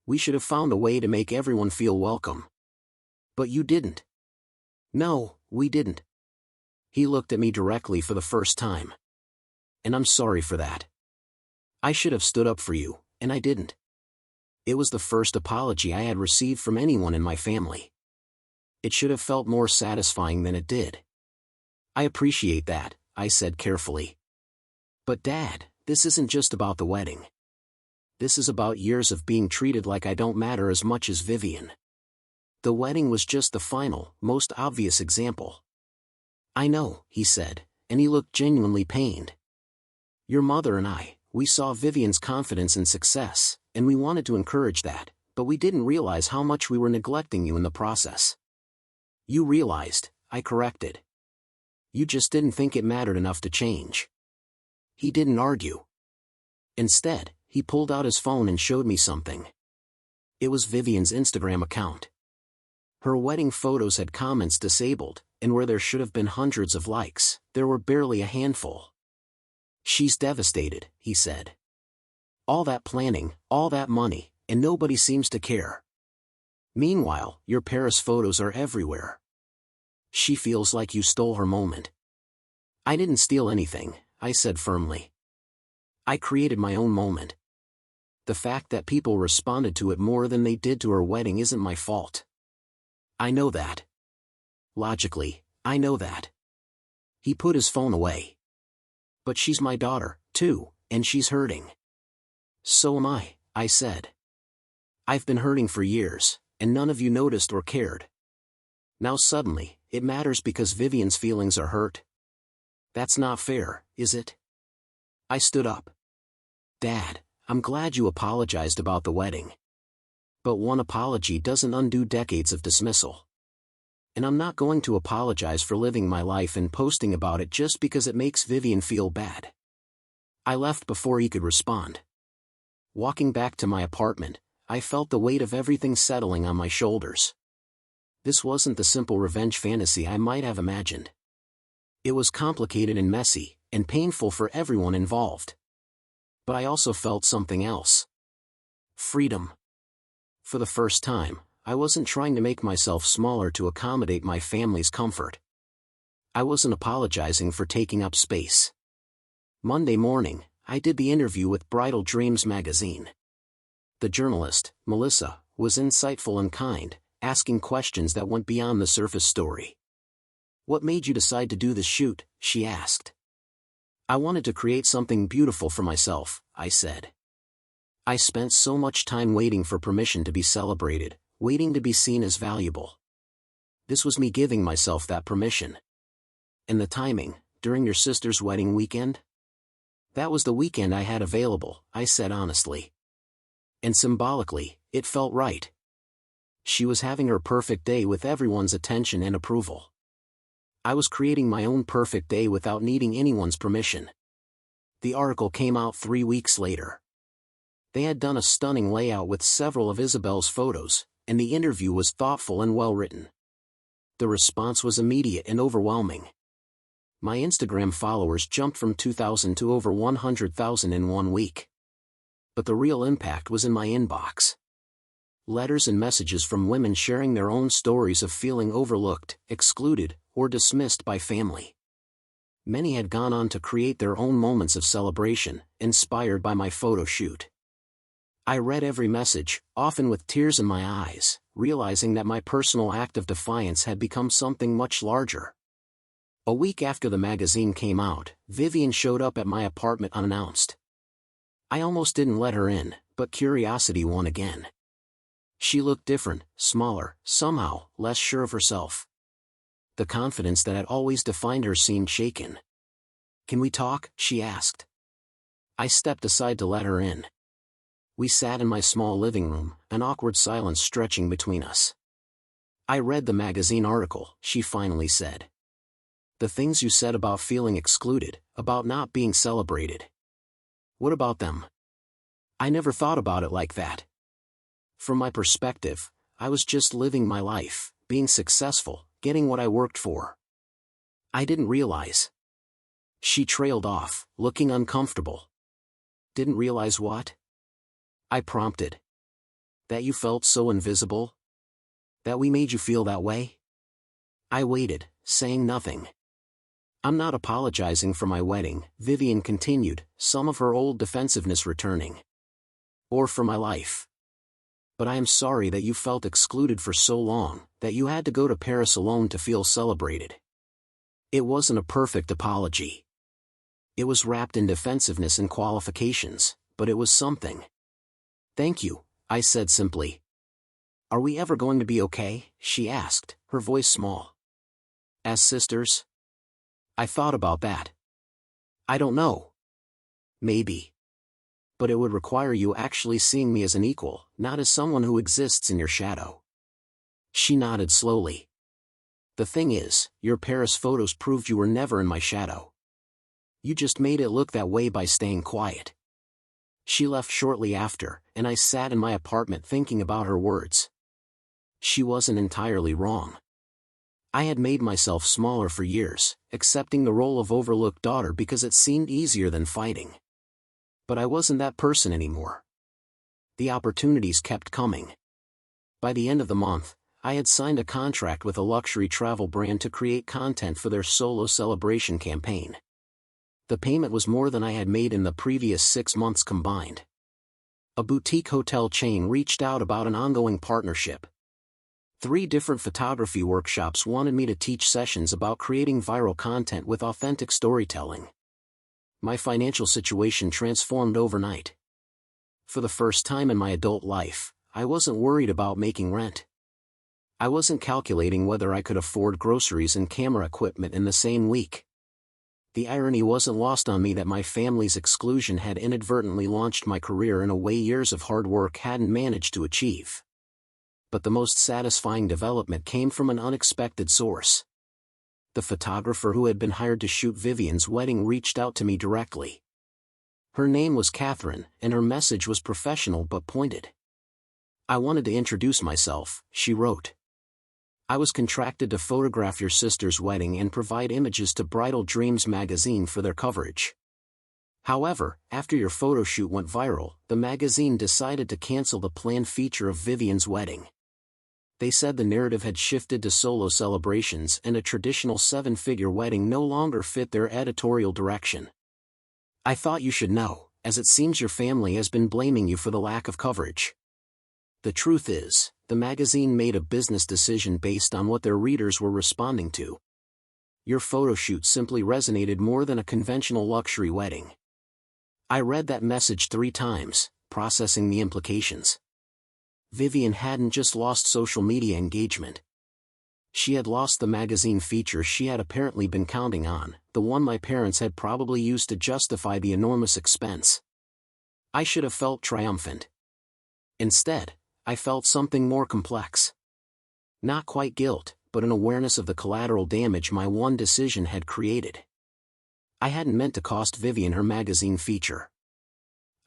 We should have found a way to make everyone feel welcome. But you didn't. No, we didn't. He looked at me directly for the first time. And I'm sorry for that. I should have stood up for you, and I didn't. It was the first apology I had received from anyone in my family. It should have felt more satisfying than it did. I appreciate that, I said carefully. But Dad, this isn't just about the wedding. This is about years of being treated like I don't matter as much as Vivian. The wedding was just the final, most obvious example. I know, he said, and he looked genuinely pained. Your mother and I, we saw Vivian's confidence and success, and we wanted to encourage that, but we didn't realize how much we were neglecting you in the process. You realized, I corrected. You just didn't think it mattered enough to change. He didn't argue. Instead, he pulled out his phone and showed me something. It was Vivian's Instagram account. Her wedding photos had comments disabled, and where there should have been hundreds of likes, there were barely a handful. She's devastated, he said. All that planning, all that money, and nobody seems to care. Meanwhile, your Paris photos are everywhere. She feels like you stole her moment. I didn't steal anything, I said firmly. I created my own moment. The fact that people responded to it more than they did to her wedding isn't my fault. I know that. Logically, I know that. He put his phone away. But she's my daughter, too, and she's hurting. So am I said. I've been hurting for years, and none of you noticed or cared. Now suddenly, it matters because Vivian's feelings are hurt. That's not fair, is it? I stood up. Dad, I'm glad you apologized about the wedding. But one apology doesn't undo decades of dismissal. And I'm not going to apologize for living my life and posting about it just because it makes Vivian feel bad. I left before he could respond. Walking back to my apartment, I felt the weight of everything settling on my shoulders. This wasn't the simple revenge fantasy I might have imagined. It was complicated and messy, and painful for everyone involved. But I also felt something else. Freedom. For the first time, I wasn't trying to make myself smaller to accommodate my family's comfort. I wasn't apologizing for taking up space. Monday morning, I did the interview with Bridal Dreams magazine. The journalist, Melissa, was insightful and kind, asking questions that went beyond the surface story. What made you decide to do this shoot? She asked. I wanted to create something beautiful for myself, I said. I spent so much time waiting for permission to be celebrated, waiting to be seen as valuable. This was me giving myself that permission. And the timing, during your sister's wedding weekend? That was the weekend I had available, I said honestly. And symbolically, it felt right. She was having her perfect day with everyone's attention and approval. I was creating my own perfect day without needing anyone's permission. The article came out 3 weeks later. They had done a stunning layout with several of Isabel's photos, and the interview was thoughtful and well-written. The response was immediate and overwhelming. My Instagram followers jumped from 2,000 to over 100,000 in 1 week. But the real impact was in my inbox. Letters and messages from women sharing their own stories of feeling overlooked, excluded, or dismissed by family. Many had gone on to create their own moments of celebration, inspired by my photo shoot. I read every message, often with tears in my eyes, realizing that my personal act of defiance had become something much larger. A week after the magazine came out, Vivian showed up at my apartment unannounced. I almost didn't let her in, but curiosity won again. She looked different, smaller, somehow, less sure of herself. The confidence that had always defined her seemed shaken. Can we talk? She asked. I stepped aside to let her in. We sat in my small living room, an awkward silence stretching between us. "I read the magazine article," she finally said. "The things you said about feeling excluded, about not being celebrated. What about them? I never thought about it like that. From my perspective, I was just living my life, being successful, getting what I worked for. I didn't realize." She trailed off, looking uncomfortable. "Didn't realize what?" I prompted. "That you felt so invisible? That we made you feel that way?" I waited, saying nothing. "I'm not apologizing for my wedding," Vivian continued, some of her old defensiveness returning. "Or for my life. But I am sorry that you felt excluded for so long, that you had to go to Paris alone to feel celebrated." It wasn't a perfect apology. It was wrapped in defensiveness and qualifications, but it was something. "Thank you," I said simply. "Are we ever going to be okay?" she asked, her voice small. "As sisters?" I thought about that. "I don't know. Maybe. But it would require you actually seeing me as an equal, not as someone who exists in your shadow." She nodded slowly. "The thing is, your Paris photos proved you were never in my shadow. You just made it look that way by staying quiet." She left shortly after, and I sat in my apartment thinking about her words. She wasn't entirely wrong. I had made myself smaller for years, accepting the role of overlooked daughter because it seemed easier than fighting. But I wasn't that person anymore. The opportunities kept coming. By the end of the month, I had signed a contract with a luxury travel brand to create content for their solo celebration campaign. The payment was more than I had made in the previous 6 months combined. A boutique hotel chain reached out about an ongoing partnership. 3 different photography workshops wanted me to teach sessions about creating viral content with authentic storytelling. My financial situation transformed overnight. For the first time in my adult life, I wasn't worried about making rent. I wasn't calculating whether I could afford groceries and camera equipment in the same week. The irony wasn't lost on me that my family's exclusion had inadvertently launched my career in a way years of hard work hadn't managed to achieve. But the most satisfying development came from an unexpected source. The photographer who had been hired to shoot Vivian's wedding reached out to me directly. Her name was Catherine, and her message was professional but pointed. "I wanted to introduce myself," she wrote. "I was contracted to photograph your sister's wedding and provide images to Bridal Dreams magazine for their coverage. However, after your photo shoot went viral, the magazine decided to cancel the planned feature of Vivian's wedding. They said the narrative had shifted to solo celebrations and a traditional 7-figure wedding no longer fit their editorial direction. I thought you should know, as it seems your family has been blaming you for the lack of coverage. The truth is, the magazine made a business decision based on what their readers were responding to. Your photo shoot simply resonated more than a conventional luxury wedding." I read that message 3 times, processing the implications. Vivian hadn't just lost social media engagement. She had lost the magazine feature she had apparently been counting on, the one my parents had probably used to justify the enormous expense. I should have felt triumphant. Instead, I felt something more complex. Not quite guilt, but an awareness of the collateral damage my one decision had created. I hadn't meant to cost Vivian her magazine feature.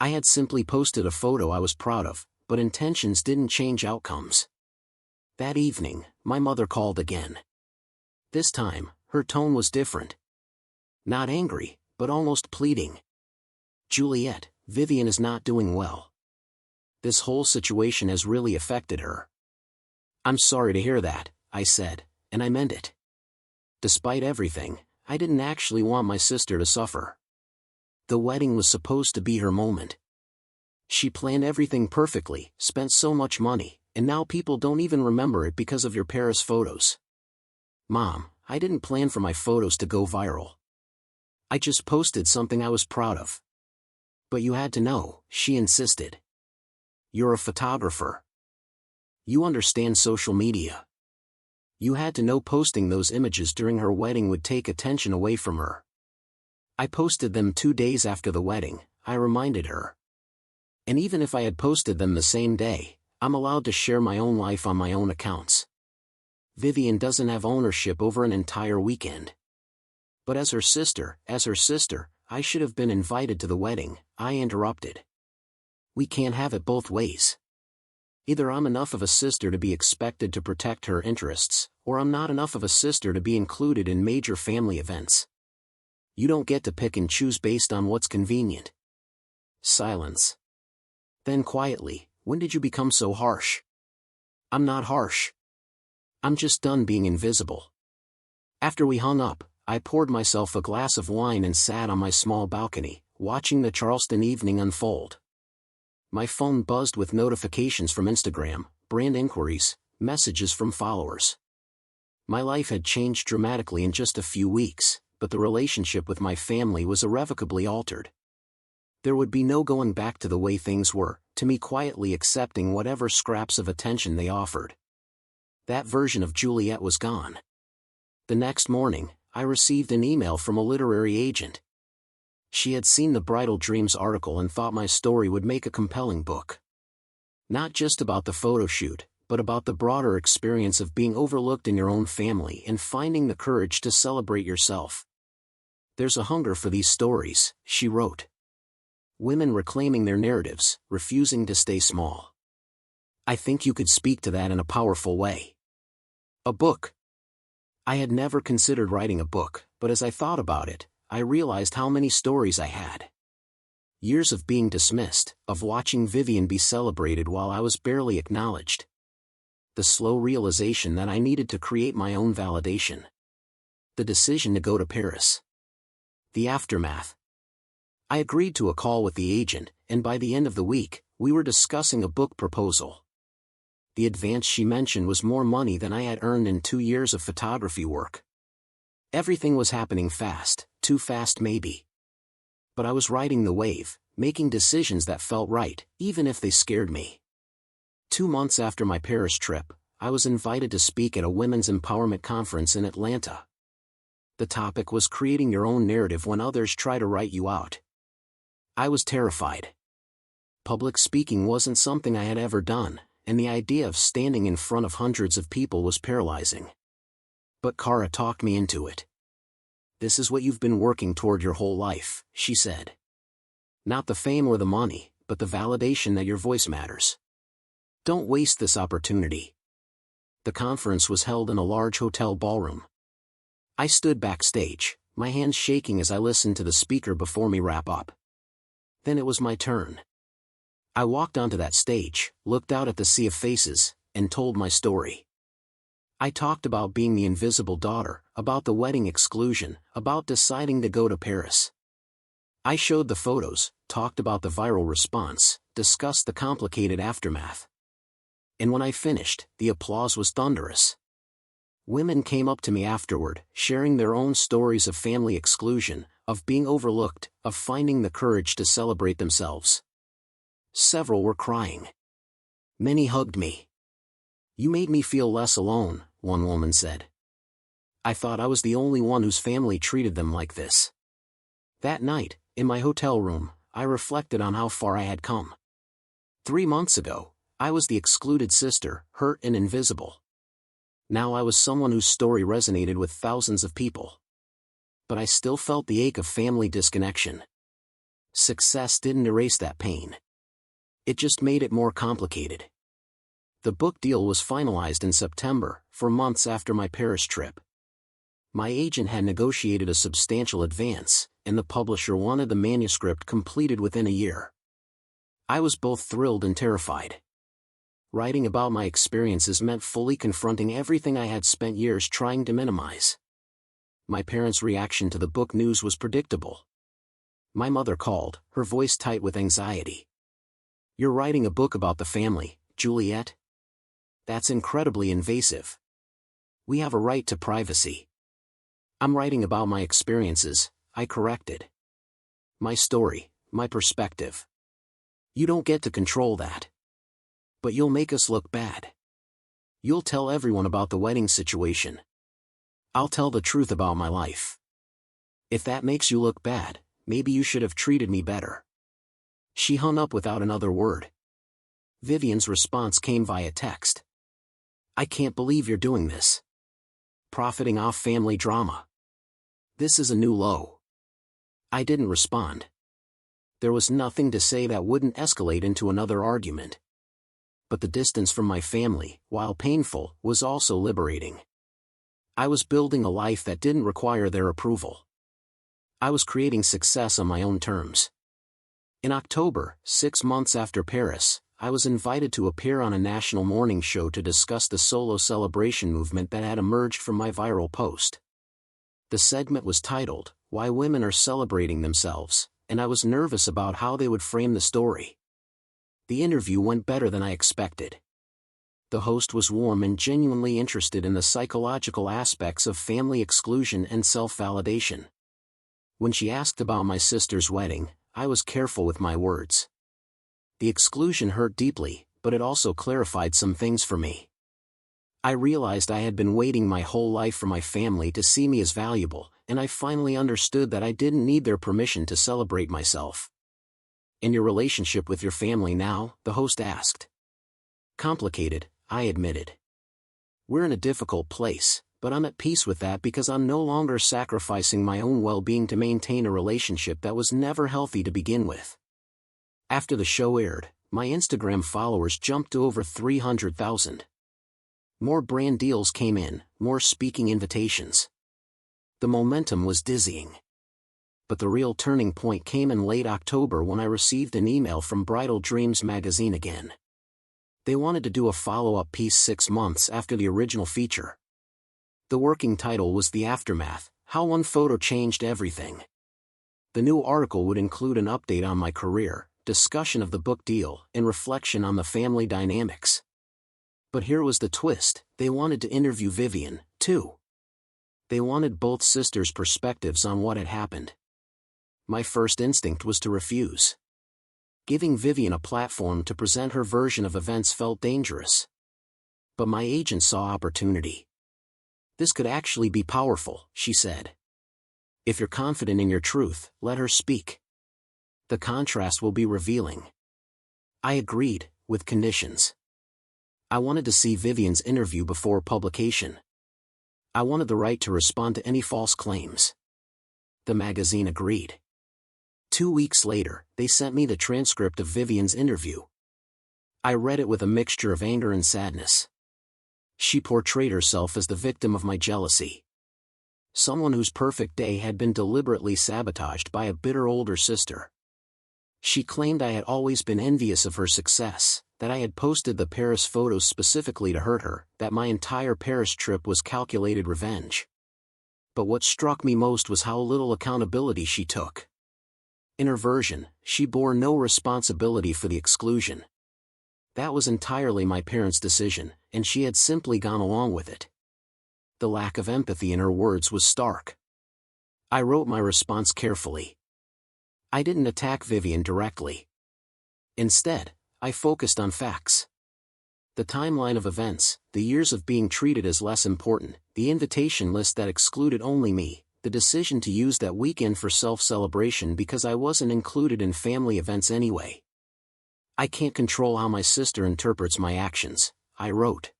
I had simply posted a photo I was proud of, but intentions didn't change outcomes. That evening, my mother called again. This time, her tone was different. Not angry, but almost pleading. "Juliet, Vivian is not doing well. This whole situation has really affected her." "I'm sorry to hear that," I said, and I meant it. Despite everything, I didn't actually want my sister to suffer. The wedding was supposed to be her moment. She planned everything perfectly, spent so much money, and now people don't even remember it because of your Paris photos. "Mom, I didn't plan for my photos to go viral. I just posted something I was proud of." "But you had to know," she insisted. "You're a photographer. You understand social media. You had to know posting those images during her wedding would take attention away from her." "I posted them 2 days after the wedding," I reminded her. And even if I had posted them the same day, I'm allowed to share my own life on my own accounts. Vivian doesn't have ownership over an entire weekend. But as her sister, I should have been invited to the wedding, I interrupted. We can't have it both ways. Either I'm enough of a sister to be expected to protect her interests, or I'm not enough of a sister to be included in major family events. You don't get to pick and choose based on what's convenient. Silence. Then quietly, when did you become so harsh? I'm not harsh. I'm just done being invisible. After we hung up, I poured myself a glass of wine and sat on my small balcony, watching the Charleston evening unfold. My phone buzzed with notifications from Instagram, brand inquiries, messages from followers. My life had changed dramatically in just a few weeks, but the relationship with my family was irrevocably altered. There would be no going back to the way things were, to me quietly accepting whatever scraps of attention they offered. That version of Juliet was gone. The next morning, I received an email from a literary agent. She had seen the Bridal Dreams article and thought my story would make a compelling book. Not just about the photo shoot, but about the broader experience of being overlooked in your own family and finding the courage to celebrate yourself. There's a hunger for these stories, she wrote. Women reclaiming their narratives, refusing to stay small. I think you could speak to that in a powerful way. A book. I had never considered writing a book, but as I thought about it, I realized how many stories I had. Years of being dismissed, of watching Vivian be celebrated while I was barely acknowledged. The slow realization that I needed to create my own validation. The decision to go to Paris. The aftermath. I agreed to a call with the agent, and by the end of the week, we were discussing a book proposal. The advance she mentioned was more money than I had earned in 2 years of photography work. Everything was happening fast, too fast maybe. But I was riding the wave, making decisions that felt right, even if they scared me. 2 months after my Paris trip, I was invited to speak at a women's empowerment conference in Atlanta. The topic was creating your own narrative when others try to write you out. I was terrified. Public speaking wasn't something I had ever done, and the idea of standing in front of hundreds of people was paralyzing. But Cara talked me into it. This is what you've been working toward your whole life, she said. Not the fame or the money, but the validation that your voice matters. Don't waste this opportunity. The conference was held in a large hotel ballroom. I stood backstage, my hands shaking as I listened to the speaker before me wrap up. Then it was my turn. I walked onto that stage, looked out at the sea of faces, and told my story. I talked about being the invisible daughter, about the wedding exclusion, about deciding to go to Paris. I showed the photos, talked about the viral response, discussed the complicated aftermath. And when I finished, the applause was thunderous. Women came up to me afterward, sharing their own stories of family exclusion, of being overlooked, of finding the courage to celebrate themselves. Several were crying. Many hugged me. You made me feel less alone, one woman said. I thought I was the only one whose family treated them like this. That night, in my hotel room, I reflected on how far I had come. 3 months ago, I was the excluded sister, hurt and invisible. Now I was someone whose story resonated with thousands of people. But I still felt the ache of family disconnection. Success didn't erase that pain. It just made it more complicated. The book deal was finalized in September, 4 months after my Paris trip. My agent had negotiated a substantial advance, and the publisher wanted the manuscript completed within a year. I was both thrilled and terrified. Writing about my experiences meant fully confronting everything I had spent years trying to minimize. My parents' reaction to the book news was predictable. My mother called, her voice tight with anxiety. You're writing a book about the family, Juliet? That's incredibly invasive. We have a right to privacy. I'm writing about my experiences, I corrected. My story, my perspective. You don't get to control that. But you'll make us look bad. You'll tell everyone about the wedding situation. I'll tell the truth about my life. If that makes you look bad, maybe you should have treated me better. She hung up without another word. Vivian's response came via text. "I can't believe you're doing this. Profiting off family drama. This is a new low." I didn't respond. There was nothing to say that wouldn't escalate into another argument. But the distance from my family, while painful, was also liberating. I was building a life that didn't require their approval. I was creating success on my own terms. In October, 6 months after Paris, I was invited to appear on a national morning show to discuss the solo celebration movement that had emerged from my viral post. The segment was titled, "Why Women Are Celebrating Themselves," and I was nervous about how they would frame the story. The interview went better than I expected. The host was warm and genuinely interested in the psychological aspects of family exclusion and self-validation. When she asked about my sister's wedding, I was careful with my words. The exclusion hurt deeply, but it also clarified some things for me. I realized I had been waiting my whole life for my family to see me as valuable, and I finally understood that I didn't need their permission to celebrate myself. "In your relationship with your family now?" the host asked. "Complicated," I admitted. "We're in a difficult place, but I'm at peace with that because I'm no longer sacrificing my own well-being to maintain a relationship that was never healthy to begin with." After the show aired, my Instagram followers jumped to over 300,000. More brand deals came in, more speaking invitations. The momentum was dizzying. But the real turning point came in late October when I received an email from Bridal Dreams magazine again. They wanted to do a follow-up piece 6 months after the original feature. The working title was "The Aftermath: How One Photo Changed Everything." The new article would include an update on my career, discussion of the book deal, and reflection on the family dynamics. But here was the twist: they wanted to interview Vivian, too. They wanted both sisters' perspectives on what had happened. My first instinct was to refuse. Giving Vivian a platform to present her version of events felt dangerous. But my agent saw opportunity. "This could actually be powerful," she said. "If you're confident in your truth, let her speak. The contrast will be revealing." I agreed, with conditions. I wanted to see Vivian's interview before publication. I wanted the right to respond to any false claims. The magazine agreed. 2 weeks later, they sent me the transcript of Vivian's interview. I read it with a mixture of anger and sadness. She portrayed herself as the victim of my jealousy. Someone whose perfect day had been deliberately sabotaged by a bitter older sister. She claimed I had always been envious of her success, that I had posted the Paris photos specifically to hurt her, that my entire Paris trip was calculated revenge. But what struck me most was how little accountability she took. In her version, she bore no responsibility for the exclusion. That was entirely my parents' decision, and she had simply gone along with it. The lack of empathy in her words was stark. I wrote my response carefully. I didn't attack Vivian directly. Instead, I focused on facts. The timeline of events, the years of being treated as less important, the invitation list that excluded only me, the decision to use that weekend for self-celebration because I wasn't included in family events anyway. "I can't control how my sister interprets my actions," I wrote.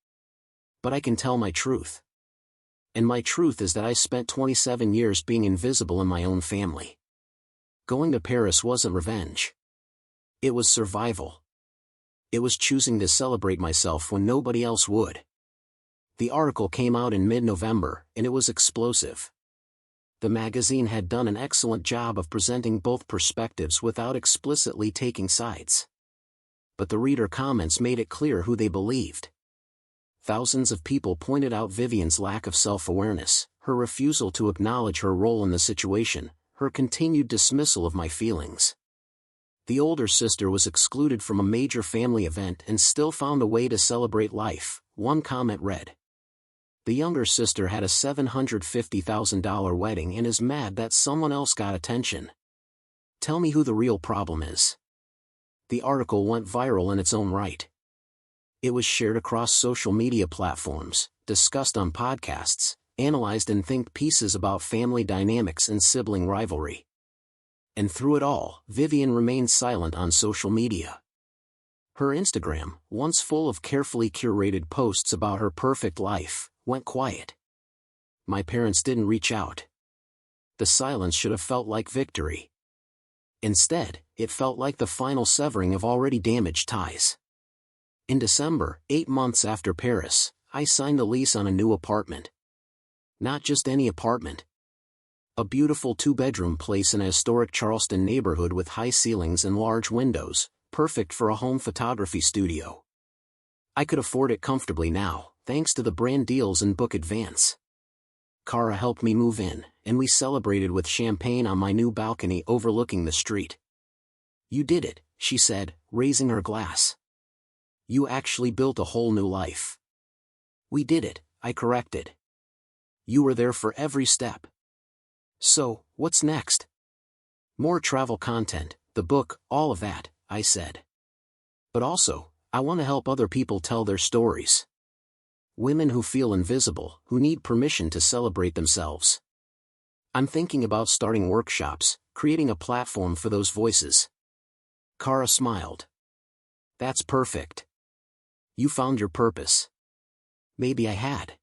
"But I can tell my truth. And my truth is that I spent 27 years being invisible in my own family. Going to Paris wasn't revenge. It was survival. It was choosing to celebrate myself when nobody else would." The article came out in mid-November, and it was explosive. The magazine had done an excellent job of presenting both perspectives without explicitly taking sides. But the reader comments made it clear who they believed. Thousands of people pointed out Vivian's lack of self-awareness, her refusal to acknowledge her role in the situation, her continued dismissal of my feelings. The older sister was excluded from a major family event and still found a way to celebrate life, one comment read. The younger sister had a $750,000 wedding and is mad that someone else got attention. Tell me who the real problem is. The article went viral in its own right. It was shared across social media platforms, discussed on podcasts, analyzed in think pieces about family dynamics and sibling rivalry. And through it all, Vivian remained silent on social media. Her Instagram, once full of carefully curated posts about her perfect life, went quiet. My parents didn't reach out. The silence should have felt like victory. Instead, it felt like the final severing of already damaged ties. In December, 8 months after Paris, I signed a lease on a new apartment. Not just any apartment. A beautiful 2-bedroom place in a historic Charleston neighborhood with high ceilings and large windows, perfect for a home photography studio. I could afford it comfortably now, thanks to the brand deals and Book Advance. Cara helped me move in, and we celebrated with champagne on my new balcony overlooking the street. "You did it," she said, raising her glass. "You actually built a whole new life." "We did it," I corrected. "You were there for every step." "So, what's next?" "More travel content, the book, all of that," I said. "But also, I want to help other people tell their stories. Women who feel invisible, who need permission to celebrate themselves. I'm thinking about starting workshops, creating a platform for those voices." Cara smiled. "That's perfect. You found your purpose." Maybe I had.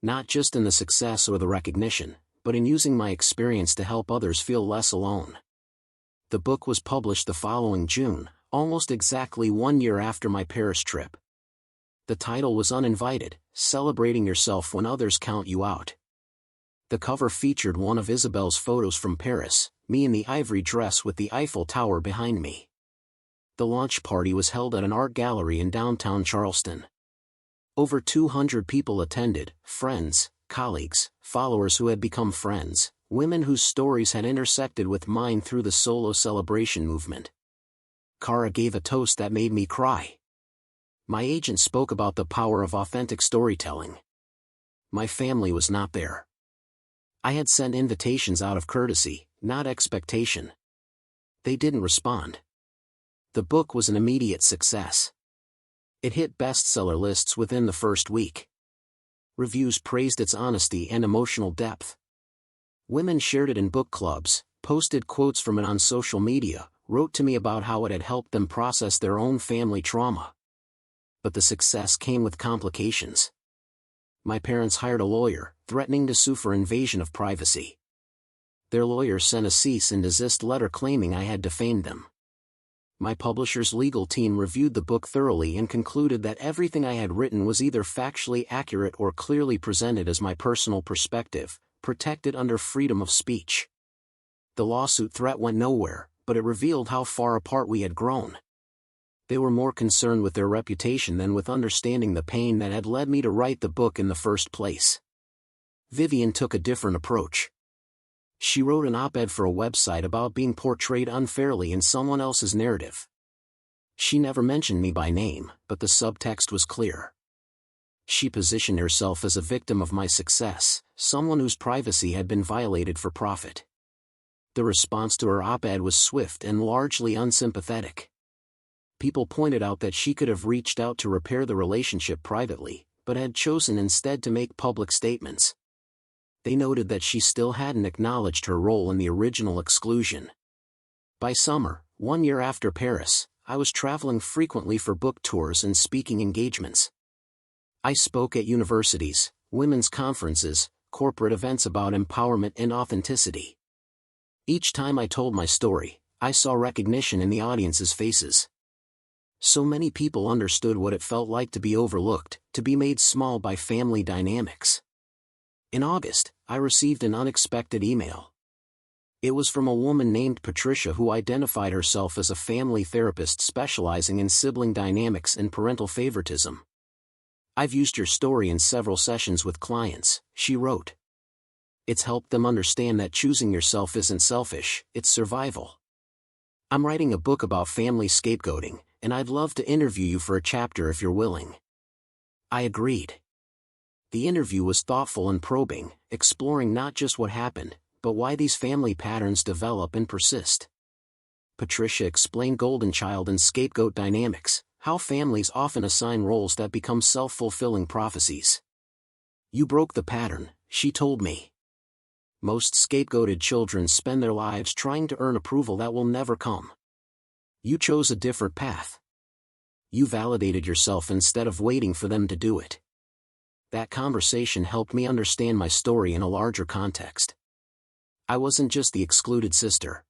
Not just in the success or the recognition, but in using my experience to help others feel less alone. The book was published the following June, almost exactly 1 year after my Paris trip. The title was Uninvited, Celebrating Yourself When Others Count You Out. The cover featured one of Isabel's photos from Paris, me in the ivory dress with the Eiffel Tower behind me. The launch party was held at an art gallery in downtown Charleston. Over 200 people attended, friends, colleagues, followers who had become friends, women whose stories had intersected with mine through the solo celebration movement. Cara gave a toast that made me cry. My agent spoke about the power of authentic storytelling. My family was not there. I had sent invitations out of courtesy, not expectation. They didn't respond. The book was an immediate success. It hit bestseller lists within the first week. Reviews praised its honesty and emotional depth. Women shared it in book clubs, posted quotes from it on social media, wrote to me about how it had helped them process their own family trauma. But the success came with complications. My parents hired a lawyer, threatening to sue for invasion of privacy. Their lawyer sent a cease and desist letter claiming I had defamed them. My publisher's legal team reviewed the book thoroughly and concluded that everything I had written was either factually accurate or clearly presented as my personal perspective, protected under freedom of speech. The lawsuit threat went nowhere, but it revealed how far apart we had grown. They were more concerned with their reputation than with understanding the pain that had led me to write the book in the first place. Vivian took a different approach. She wrote an op-ed for a website about being portrayed unfairly in someone else's narrative. She never mentioned me by name, but the subtext was clear. She positioned herself as a victim of my success, someone whose privacy had been violated for profit. The response to her op-ed was swift and largely unsympathetic. People pointed out that she could have reached out to repair the relationship privately, but had chosen instead to make public statements. They noted that she still hadn't acknowledged her role in the original exclusion. By summer, 1 year after Paris, I was traveling frequently for book tours and speaking engagements. I spoke at universities, women's conferences, corporate events about empowerment and authenticity. Each time I told my story, I saw recognition in the audience's faces. So many people understood what it felt like to be overlooked, to be made small by family dynamics. In August, I received an unexpected email. It was from a woman named Patricia who identified herself as a family therapist specializing in sibling dynamics and parental favoritism. "I've used your story in several sessions with clients," she wrote. "It's helped them understand that choosing yourself isn't selfish, it's survival. I'm writing a book about family scapegoating, and I'd love to interview you for a chapter if you're willing." I agreed. The interview was thoughtful and probing, exploring not just what happened, but why these family patterns develop and persist. Patricia explained golden child and scapegoat dynamics, how families often assign roles that become self-fulfilling prophecies. "You broke the pattern," she told me. Most scapegoated children spend their lives trying to earn approval that will never come. You chose a different path. You validated yourself instead of waiting for them to do it. That conversation helped me understand my story in a larger context. I wasn't just the excluded sister.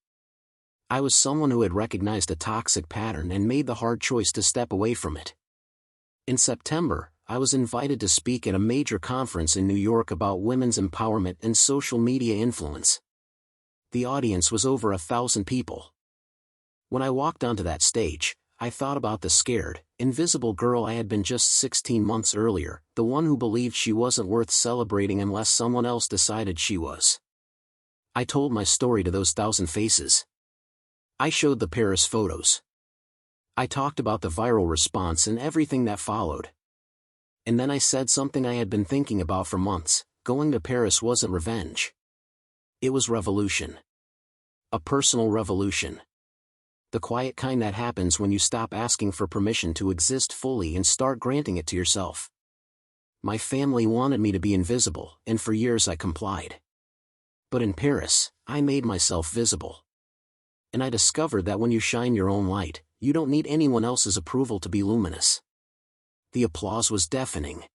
I was someone who had recognized a toxic pattern and made the hard choice to step away from it. In September, I was invited to speak at a major conference in New York about women's empowerment and social media influence. The audience was over 1,000 people. When I walked onto that stage, I thought about the scared, invisible girl I had been just 16 months earlier, the one who believed she wasn't worth celebrating unless someone else decided she was. I told my story to those 1,000 faces. I showed the Paris photos. I talked about the viral response and everything that followed. And then I said something I had been thinking about for months: going to Paris wasn't revenge. It was revolution. A personal revolution. The quiet kind that happens when you stop asking for permission to exist fully and start granting it to yourself. My family wanted me to be invisible, and for years I complied. But in Paris, I made myself visible. And I discovered that when you shine your own light, you don't need anyone else's approval to be luminous. The applause was deafening.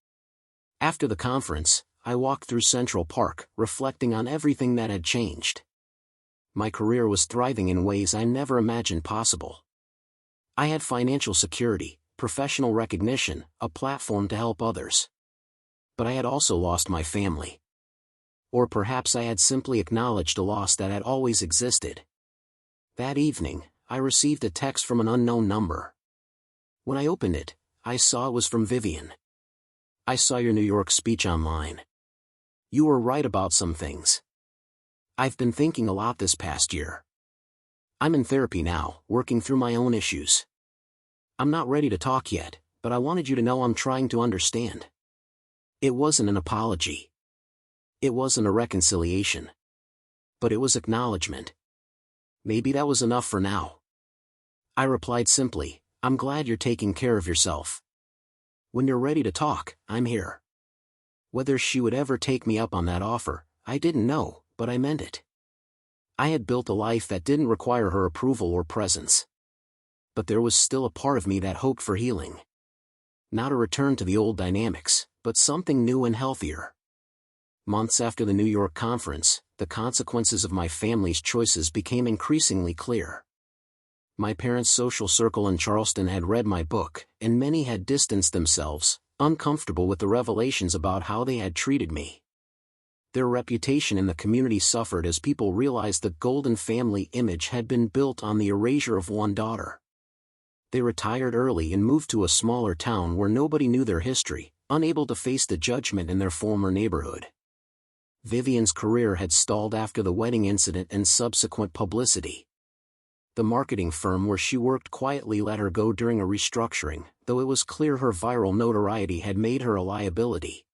After the conference, I walked through Central Park, reflecting on everything that had changed. My career was thriving in ways I never imagined possible. I had financial security, professional recognition, a platform to help others. But I had also lost my family. Or perhaps I had simply acknowledged a loss that had always existed. That evening, I received a text from an unknown number. When I opened it, I saw it was from Vivian. I saw your New York speech online. You were right about some things. I've been thinking a lot this past year. I'm in therapy now, working through my own issues. I'm not ready to talk yet, but I wanted you to know I'm trying to understand. It wasn't an apology. It wasn't a reconciliation. But it was acknowledgement. Maybe that was enough for now. I replied simply, I'm glad you're taking care of yourself. When you're ready to talk, I'm here. Whether she would ever take me up on that offer, I didn't know, but I meant it. I had built a life that didn't require her approval or presence. But there was still a part of me that hoped for healing. Not a return to the old dynamics, but something new and healthier. Months after the New York conference, the consequences of my family's choices became increasingly clear. My parents' social circle in Charleston had read my book, and many had distanced themselves, uncomfortable with the revelations about how they had treated me. Their reputation in the community suffered as people realized the golden family image had been built on the erasure of one daughter. They retired early and moved to a smaller town where nobody knew their history, unable to face the judgment in their former neighborhood. Vivian's career had stalled after the wedding incident and subsequent publicity. The marketing firm where she worked quietly let her go during a restructuring, though it was clear her viral notoriety had made her a liability.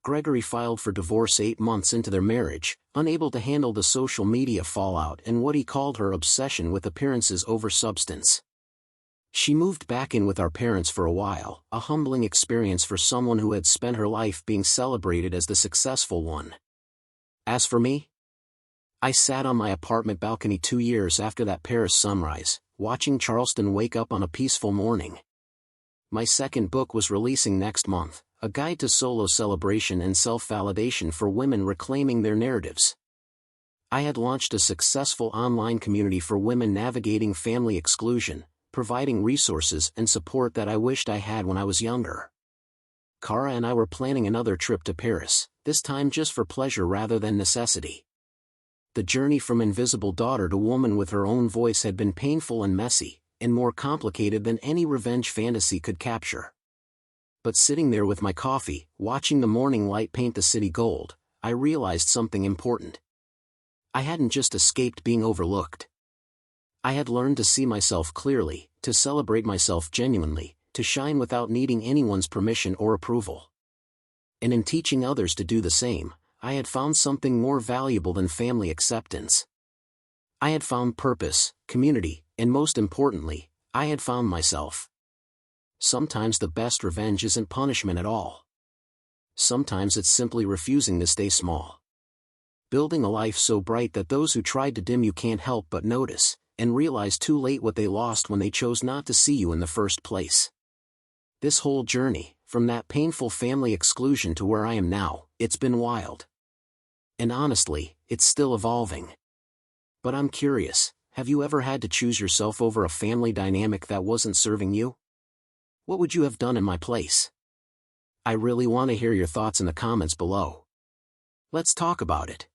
Gregory filed for divorce 8 months into their marriage, unable to handle the social media fallout and what he called her obsession with appearances over substance. She moved back in with our parents for a while, a humbling experience for someone who had spent her life being celebrated as the successful one. As for me, I sat on my apartment balcony 2 years after that Paris sunrise, watching Charleston wake up on a peaceful morning. My second book was releasing next month, a guide to solo celebration and self-validation for women reclaiming their narratives. I had launched a successful online community for women navigating family exclusion, providing resources and support that I wished I had when I was younger. Cara and I were planning another trip to Paris, this time just for pleasure rather than necessity. The journey from invisible daughter to woman with her own voice had been painful and messy, and more complicated than any revenge fantasy could capture. But sitting there with my coffee, watching the morning light paint the city gold, I realized something important. I hadn't just escaped being overlooked. I had learned to see myself clearly, to celebrate myself genuinely, to shine without needing anyone's permission or approval. And in teaching others to do the same, I had found something more valuable than family acceptance. I had found purpose, community, and most importantly, I had found myself. Sometimes the best revenge isn't punishment at all. Sometimes it's simply refusing to stay small. building a life so bright that those who tried to dim you can't help but notice, and realize too late what they lost when they chose not to see you in the first place. This whole journey, from that painful family exclusion to where I am now, it's been wild. And honestly, it's still evolving. But I'm curious, have you ever had to choose yourself over a family dynamic that wasn't serving you? What would you have done in my place? I really want to hear your thoughts in the comments below. Let's talk about it.